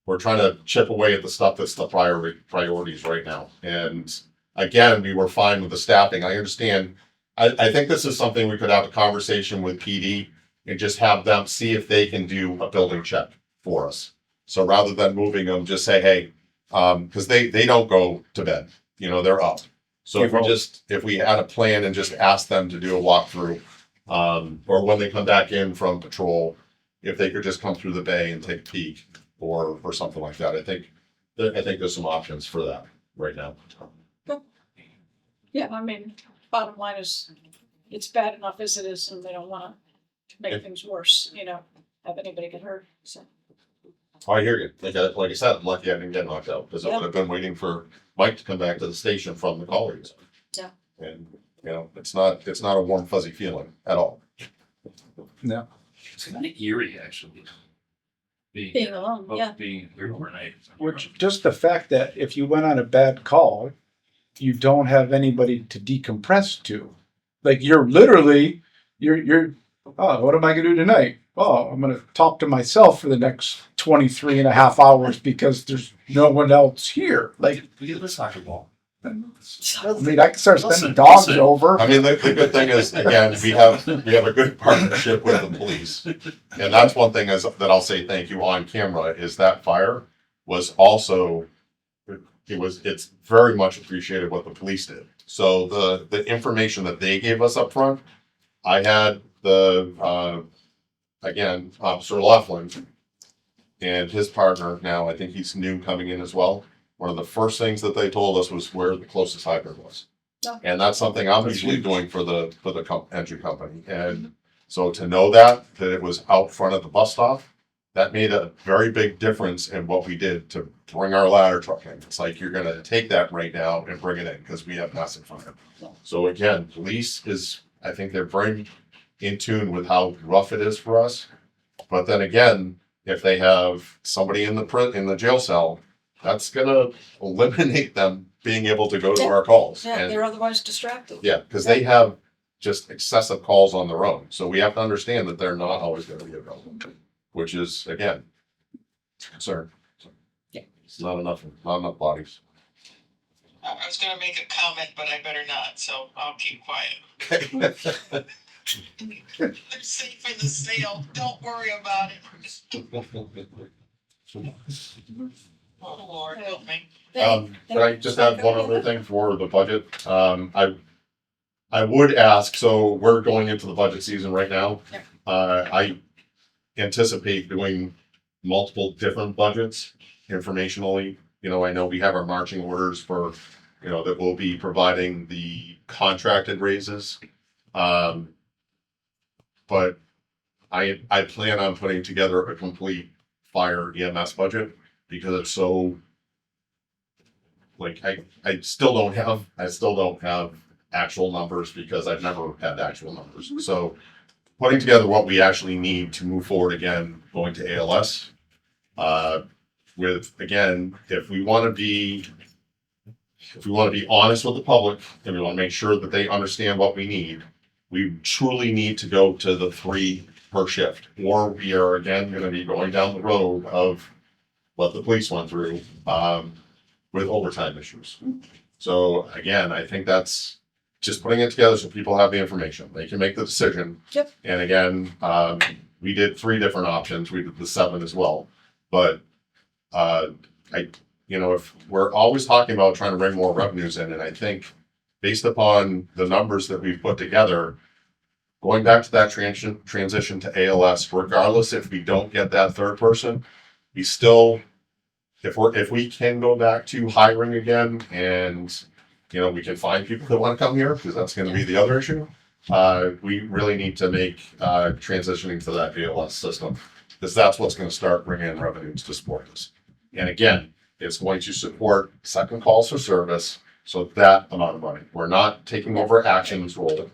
Speaker 4: we're trying to chip away at the stuff that's the priorities right now. And again, we were fine with the staffing. I understand. I think this is something we could have a conversation with PD and just have them see if they can do a building check for us. So rather than moving them, just say, hey, because they don't go to bed, they're up. So if we had a plan and just ask them to do a walkthrough, or when they come back in from patrol, if they could just come through the bay and take a peek or something like that. I think there's some options for that right now.
Speaker 1: yeah, I mean, bottom line is, it's bad enough as it is, and they don't wanna make things worse, have anybody get hurt, so.
Speaker 4: I hear you. Like I said, I'm lucky I didn't get knocked out because I
Speaker 1: Yeah.
Speaker 4: would have been waiting for Mike to come back to the station from the colleagues.
Speaker 1: Yeah.
Speaker 4: And it's not a warm fuzzy feeling at all.
Speaker 6: No.
Speaker 3: It's kind of eerie, actually.
Speaker 1: Being alone, yeah.
Speaker 3: Being here overnight.
Speaker 6: Which, just the fact that if you went on a bad call, you don't have anybody to decompress to. Like you're literally, oh, what am I gonna do tonight? Oh, I'm gonna talk to myself for the next 23 and a half hours because there's no one else here. Like,
Speaker 3: We get the soccer ball.
Speaker 6: I mean, I can start sending
Speaker 3: Listen,
Speaker 6: dogs
Speaker 3: listen.
Speaker 6: over.
Speaker 4: I mean, the good thing is, again, we have a good partnership with the police. And that's one thing that I'll say thank you on camera is that fire was also, it's very much appreciated what the police did. So the information that they gave us up front, I had again, Officer Laughlin and his partner now, I think he's new coming in as well. One of the first things that they told us was where the closest hydrant was.
Speaker 1: Oh.
Speaker 4: And that's something I'm
Speaker 6: That's
Speaker 4: usually
Speaker 6: huge.
Speaker 4: doing for the entry company. And so to know that it was out front of the bus stop, that made a very big difference in what we did to bring our ladder truck in. It's like, you're gonna take that right now and bring it in because we have massive fire. So again, police is, I think they're very in tune with how rough it is for us. But then again, if they have somebody in the jail cell, that's gonna eliminate them being able to go to our calls.
Speaker 1: Yeah,
Speaker 4: And
Speaker 1: they're otherwise distracted.
Speaker 4: yeah, because they have just excessive calls on their own. So we have to understand that they're not always going to be available, which is again, concern.
Speaker 1: Yeah.
Speaker 4: It's not enough bodies.
Speaker 5: I was gonna make a comment, but I better not, so I'll keep quiet. They're safe in the sale, don't worry about it. Oh, Lord, help me.
Speaker 4: Can I just add one other thing for the budget? I would ask, so we're going into the budget season right now.
Speaker 1: Yeah.
Speaker 4: I anticipate doing multiple different budgets informationally. You know, I know we have our marching orders for, you know, that will be providing the contracted raises. But I plan on putting together a complete fire EMS budget because it's so, like, I still don't have actual numbers because I've never had actual numbers. So putting together what we actually need to move forward again, going to ALS, with, again, if we want to be honest with the public and we want to make sure that they understand what we need, we truly need to go to the 3 per shift, or we are again going to be going down the road of what the police went through, with overtime issues. So again, I think that's just putting it together so people have the information. They can make the decision.
Speaker 1: Yep.
Speaker 4: And again, we did 3 different options. We did the 7 as well. But if we're always talking about trying to bring more revenues in, and I think based upon the numbers that we've put together, going back to that transition to ALS, regardless if we don't get that 3rd person, we still, if we can go back to hiring again and, you know, we can find people that want to come here, because that's going to be the other issue. We really need to make transitioning to that ALS system, because that's what's going to start bringing in revenues to support this. And again, it's going to support second calls for service. So that amount of money, we're not taking over Action's role.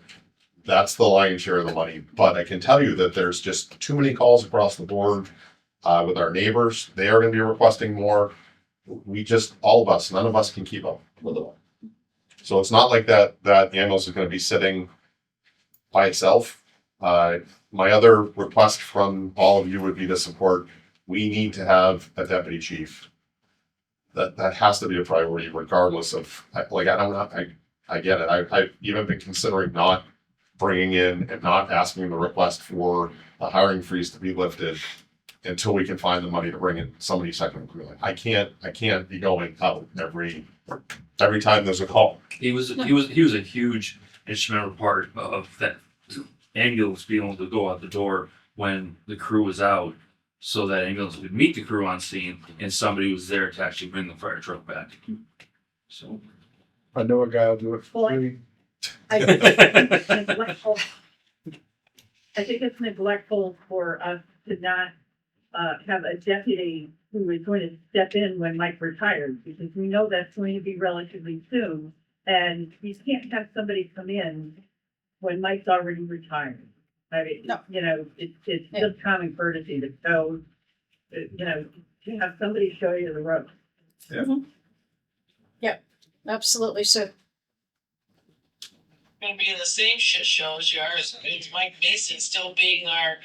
Speaker 4: That's the lion's share of the money. But I can tell you that there's just too many calls across the board with our neighbors. They are going to be requesting more. All of us, none of us can keep up with it. So it's not like that ambulance is going to be sitting by itself. My other request from all of you would be to support. We need to have a deputy chief. That has to be a priority, regardless of, like, I get it. I've even been considering not bringing in and not asking the request for the hiring freeze to be lifted until we can find the money to bring in somebody second. I can't be going out every time there's a call.
Speaker 3: He was a huge instrumental part of that ambulance being able to go out the door when the crew was out, so that ambulance would meet the crew on scene and somebody was there to actually bring the fire truck back. So
Speaker 6: I know a guy will do it for
Speaker 8: Well,
Speaker 6: free.
Speaker 8: Neglectful. I think it's neglectful for us to not have a deputy who is going to step in when Mike retires, because we know that's going to be relatively soon. And you can't have somebody come in when Mike's already retired. I mean,
Speaker 1: No.
Speaker 8: you know, it's
Speaker 1: Yeah.
Speaker 8: just common courtesy to show, you know, to have somebody show you the ropes.
Speaker 1: Absolutely. So
Speaker 5: Gonna be in the same shit show as yours. It's Mike Mason still being our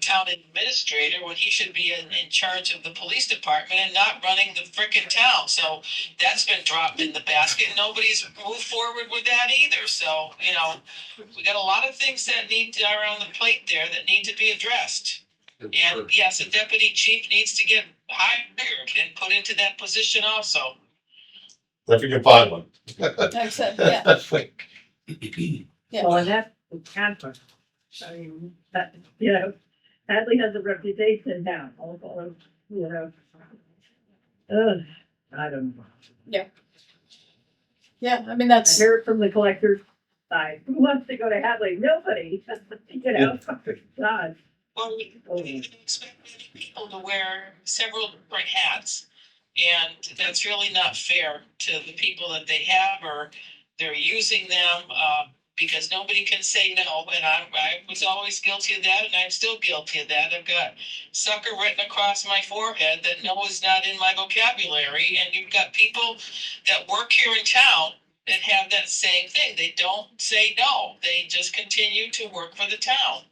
Speaker 5: town administrator when he should be in charge of the police department and not running the frickin' town. So that's been dropped in the basket. Nobody's moved forward with that either. So, you know, we got a lot of things that are on the plate there that need to be addressed. And yes, a deputy chief needs to get hired and put into that position also.
Speaker 4: If you can find one.
Speaker 1: Except, yeah. Yeah.
Speaker 8: Well, and that's the conflict. I mean, that, you know, Hadley has a reputation now, although, you know. I don't know.
Speaker 1: Yeah. I mean,
Speaker 8: I
Speaker 1: that's,
Speaker 8: hear it from the collector's side. Who wants to go to Hadley? Nobody. You know, God.
Speaker 5: Well, we expect many people to wear several different hats. And that's really not fair to the people that they have, or they're using them. because nobody can say no, and I was always guilty of that, and I'm still guilty of that. I've got sucker written across my forehead that no is not in my vocabulary, and you've got people that work here in town that have that same thing. They don't say no. They just continue to work for the town.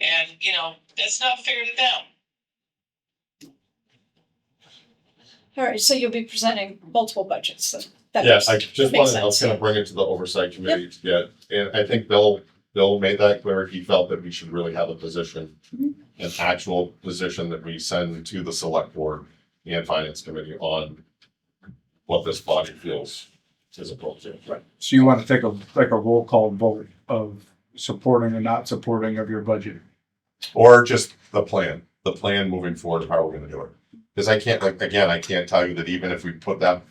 Speaker 5: And, that's not fair to them.
Speaker 1: All right, so you'll be presenting multiple budgets. That
Speaker 4: Yeah,
Speaker 1: makes-
Speaker 4: I
Speaker 1: that
Speaker 4: just
Speaker 1: makes
Speaker 4: wanted, I was
Speaker 1: sense.
Speaker 4: gonna bring it to the oversight committee to get, and I think Bill made that clear. He felt that we should really have a position, an actual position that we send to the select board and finance committee on what this body feels is appropriate. Right.
Speaker 6: So you want to take a roll call vote of supporting or not supporting of your budget?
Speaker 4: Or just the plan moving forward, how we're gonna do it. Because I can't, like, again, I can't tell you that even if we put that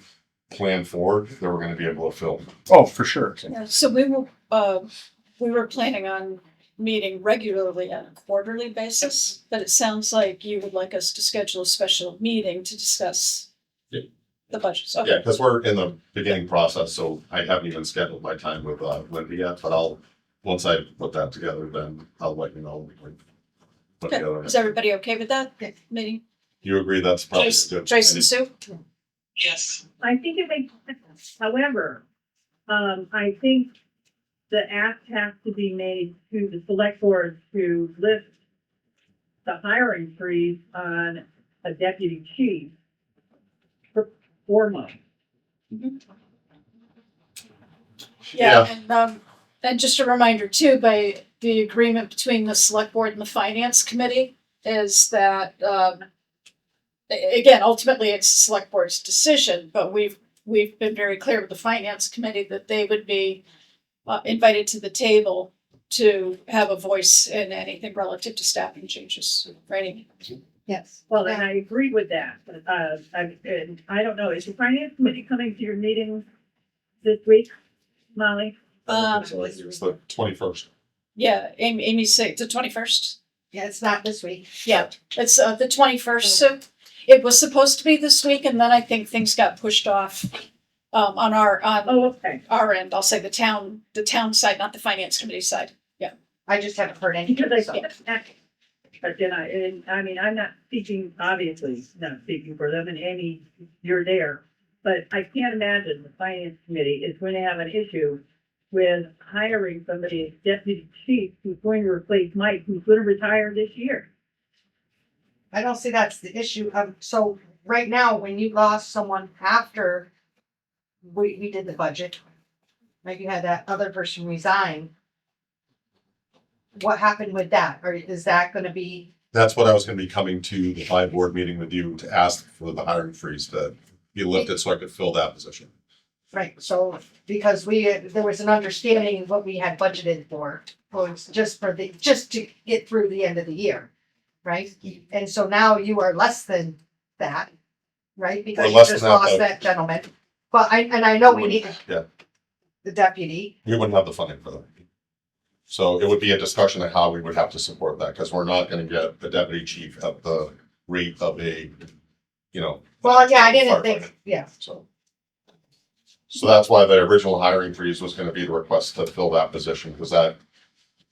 Speaker 4: plan forward, that we're gonna be able to fill.
Speaker 6: Oh, for sure.
Speaker 1: Yeah, so we were planning on meeting regularly on a quarterly basis, but it sounds like you would like us to schedule a special meeting to discuss
Speaker 4: Yeah.
Speaker 1: the budgets.
Speaker 4: Yeah,
Speaker 1: Okay.
Speaker 4: because we're in the beginning process, so I haven't even scheduled my time with Linda yet, but once I put that together, then I'll let you know. Put
Speaker 1: Okay.
Speaker 4: together.
Speaker 1: Is everybody okay with that meeting?
Speaker 4: You agree that's probably
Speaker 1: Joyce,
Speaker 4: good?
Speaker 1: Joyce and Sue?
Speaker 5: Yes.
Speaker 8: I think it makes sense. However, I think the ask has to be made to the select board to lift the hiring freeze on a deputy chief for 4 months.
Speaker 1: Yeah, and just a reminder too, by the agreement between the select board and the finance committee is that, again, ultimately it's the select board's decision, but we've been very clear with the finance committee that they would be invited to the table to have a voice in anything relative to staffing changes, right?
Speaker 9: Yes.
Speaker 8: Well, and I agree with that. I don't know, is the finance committee coming to your meeting this week, Molly?
Speaker 4: So it's the 21st.
Speaker 1: Yeah, Amy said the 21st.
Speaker 9: Yeah, it's not this week.
Speaker 1: Yeah, it's the 21st. So it was supposed to be this week, and then I think things got pushed off on
Speaker 8: Oh, okay.
Speaker 1: our end. I'll say the town side, not the finance committee side.
Speaker 9: I just haven't heard anything.
Speaker 8: Because I
Speaker 9: So.
Speaker 8: can't, but then I mean, I'm not speaking, obviously, not speaking for them, and Amy, you're there. But I can't imagine the finance committee is going to have an issue with hiring somebody as deputy chief who's going to replace Mike, who's going to retire this year.
Speaker 9: I don't see that's the issue. So right now, when you lost someone after we did the budget, like you had that other person resign, what happened with that? Or is that gonna be,
Speaker 4: That's what I was gonna be coming to the 5 board meeting with you to ask for the hiring freeze to be lifted so I could fill that position.
Speaker 9: right, so, because there was an understanding of what we had budgeted for, was just to get through the end of the year, right? And so now you are less than that, right? Because
Speaker 4: We're
Speaker 9: you
Speaker 4: less
Speaker 9: just
Speaker 4: than that,
Speaker 9: lost
Speaker 4: but-
Speaker 9: that gentleman. But I know we need
Speaker 4: Yeah,
Speaker 9: the deputy,
Speaker 4: we wouldn't have the funding for that. So it would be a discussion of how we would have to support that, because we're not gonna get the deputy chief at the rate of a,
Speaker 9: well, yeah, I didn't
Speaker 4: firefighter.
Speaker 9: think, yeah,
Speaker 4: So that's why the original hiring freeze was gonna be the request to fill that position, because that,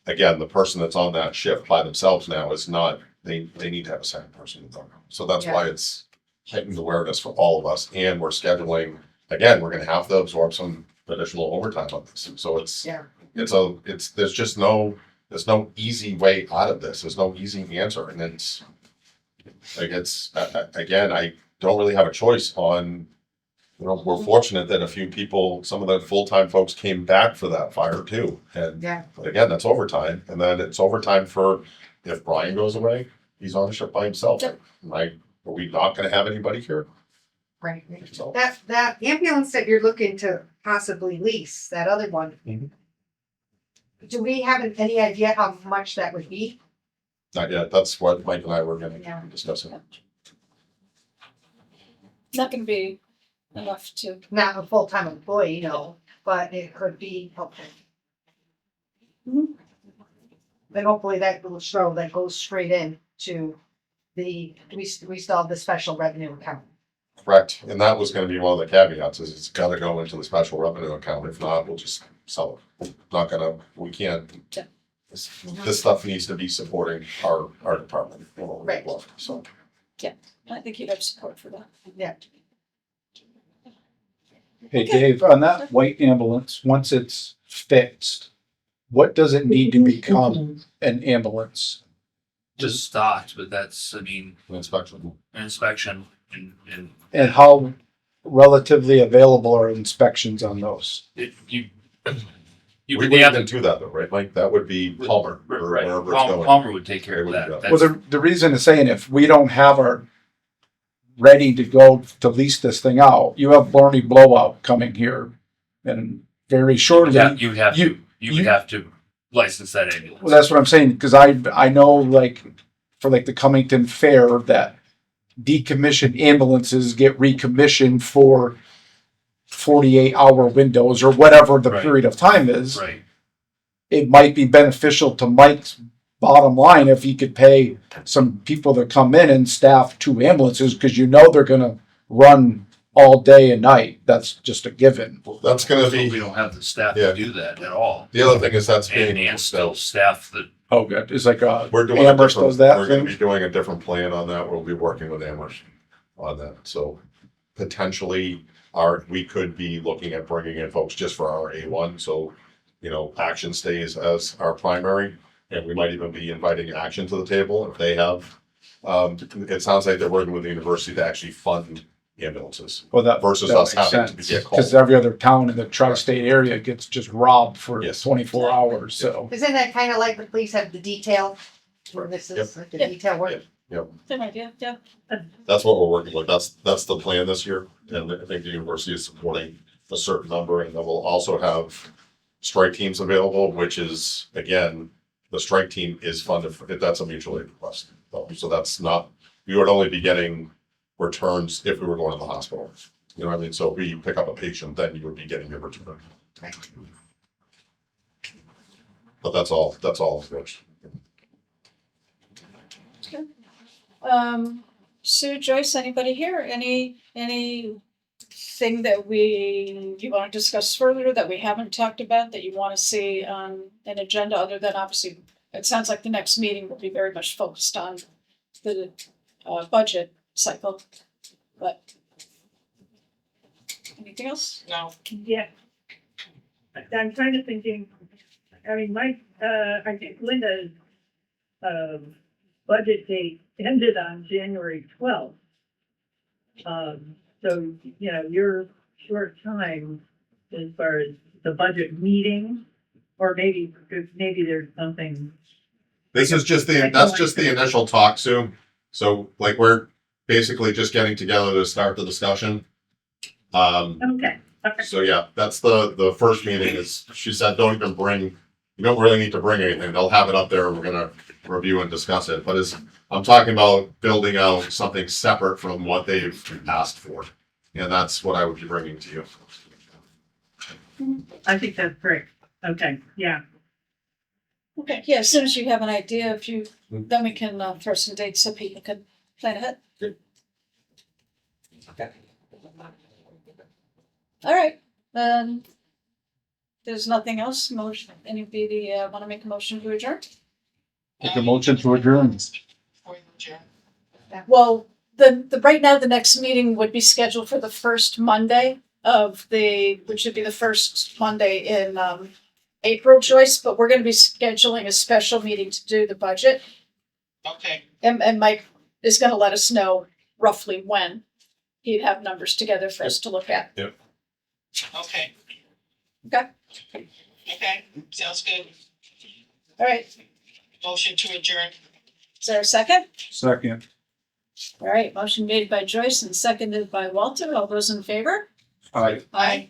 Speaker 4: again, the person that's on that shift by themselves now is not, they need to have a second person with them. So that's why it's heightened awareness for all of us, and we're scheduling, again, we're gonna have to absorb some additional overtime on this. So
Speaker 9: yeah.
Speaker 4: there's no easy way out of this. There's no easy answer, and it's like, again, I don't really have a choice on, we're fortunate that a few people, some of the full-time folks came back for that fire too. And
Speaker 9: Yeah,
Speaker 4: but again, that's overtime, and then it's overtime for, if Brian goes away, he's on the ship by himself.
Speaker 1: Yep.
Speaker 4: Are we not gonna have anybody here?
Speaker 9: right.
Speaker 4: So,
Speaker 9: That ambulance that you're looking to possibly lease, that other one.
Speaker 4: Mhm.
Speaker 9: Do we have any idea how much that would be?
Speaker 4: not yet. That's what Mike and I were gonna
Speaker 9: Yeah.
Speaker 4: be discussing.
Speaker 1: Not going to be enough to.
Speaker 9: Not a full-time employee, no, but it could be helpful.
Speaker 1: Mhm.
Speaker 9: But hopefully that will show, that goes straight in to we still have the special revenue account.
Speaker 4: Correct, and that was gonna be one of the caveats, is it's gotta go into the special revenue account, if not, we'll just sell it. Not gonna, we can't.
Speaker 1: Yeah.
Speaker 4: This stuff needs to be supporting our department.
Speaker 9: Right.
Speaker 4: So,
Speaker 1: I think you'd have support for that.
Speaker 9: Yeah.
Speaker 6: Hey, Dave, on that white ambulance, once it's fixed, what does it need to become an ambulance?
Speaker 3: Just stocked, but that's, I mean,
Speaker 4: inspection.
Speaker 3: an inspection and
Speaker 6: And how relatively available are inspections on those?
Speaker 3: it, you
Speaker 4: We
Speaker 3: would
Speaker 4: wouldn't
Speaker 3: have
Speaker 4: even
Speaker 3: to,
Speaker 4: do that though, right? Like, that would be Palmer, or
Speaker 3: right,
Speaker 4: wherever it's going.
Speaker 3: Palmer would take care of
Speaker 4: They
Speaker 3: that.
Speaker 4: would do
Speaker 6: Well,
Speaker 3: That's,
Speaker 6: the reason is saying if we don't have our ready to go to lease this thing out, you have Barney Blowout coming here and very shortly.
Speaker 3: you would have to, you would have to license that ambulance.
Speaker 6: Well, that's what I'm saying, because I know like for like the Cummington Fair that decommissioned ambulances get recommissioned for 48-hour windows or whatever the
Speaker 3: Right.
Speaker 6: period of time is.
Speaker 3: Right.
Speaker 6: It might be beneficial to Mike's bottom line if he could pay some people to come in and staff 2 ambulances, because you know they're gonna run all day and night. That's just a given.
Speaker 4: That's gonna
Speaker 3: So
Speaker 4: be,
Speaker 3: we don't have the staff
Speaker 4: Yeah.
Speaker 3: to do that at all.
Speaker 4: the other thing is that's being,
Speaker 3: And still staff that,
Speaker 6: Oh, good. It's like
Speaker 4: we're doing a
Speaker 6: Amherst
Speaker 4: different,
Speaker 6: does that
Speaker 4: we're gonna
Speaker 6: thing.
Speaker 4: be doing a different plan on that. We'll be working with Amherst on that. So potentially we could be looking at bringing in folks just for our A1. So, Action stays as our primary, and we might even be inviting Action to the table if they have. It sounds like they're working with the university to actually fund ambulances.
Speaker 6: Well, that
Speaker 4: Versus
Speaker 6: that
Speaker 4: us
Speaker 6: makes
Speaker 4: having to
Speaker 6: sense,
Speaker 4: get
Speaker 6: because
Speaker 4: called.
Speaker 6: every other town in the tri-state area gets just robbed for
Speaker 4: Yes.
Speaker 6: 24 hours. So
Speaker 9: Isn't that kind of like the police have the detail? Where this is like the
Speaker 1: Yep.
Speaker 9: detail work?
Speaker 1: Good idea, yeah.
Speaker 4: That's what we're working with. That's the plan this year. And I think the university is supporting a certain number, and then we'll also have strike teams available, which is, again, the strike team is funded, if that's a mutual aid request. So that's not, we would only be getting returns if we were going to the hospital. You know what I mean? So if we pick up a patient, then you would be getting your return. But that's all switched.
Speaker 1: Sue, Joyce, anybody here? Anything that you want to discuss further that we haven't talked about that you want to see on an agenda, other than obviously, it sounds like the next meeting will be very much focused on the budget cycle, but anything else?
Speaker 5: No.
Speaker 8: Yeah. I'm kind of thinking, I mean, I think Linda's, budget date ended on January 12th. So, your short time as far as the budget meeting, or maybe there's something.
Speaker 4: This is just that's just the initial talk, Sue. So like we're basically just getting together to start the discussion.
Speaker 8: Okay.
Speaker 4: So yeah, that's the first meeting is, she said, you don't really need to bring anything. They'll have it up there. We're gonna review and discuss it. But I'm talking about building out something separate from what they've asked for. And that's what I would be bringing to you.
Speaker 8: I think that's great. Okay, yeah.
Speaker 1: Okay, yeah, as soon as you have an idea, then we can throw some dates so people can plan ahead.
Speaker 4: Okay.
Speaker 1: All right, there's nothing else. Anybody want to make a motion to adjourn?
Speaker 6: make a motion to adjourn.
Speaker 1: Well, right now, the next meeting would be scheduled for the first Monday which would be the first Monday in April, Joyce, but we're gonna be scheduling a special meeting to do the budget.
Speaker 5: Okay.
Speaker 1: And Mike is gonna let us know roughly when he'd have numbers together for us to look at.
Speaker 5: Okay.
Speaker 1: Okay.
Speaker 5: Okay. Sounds good.
Speaker 1: All right,
Speaker 5: Motion to adjourn.
Speaker 1: is there a second?
Speaker 6: Second.
Speaker 1: All right, motion made by Joyce and seconded by Walter. All those in favor?
Speaker 6: All right.
Speaker 1: Aye.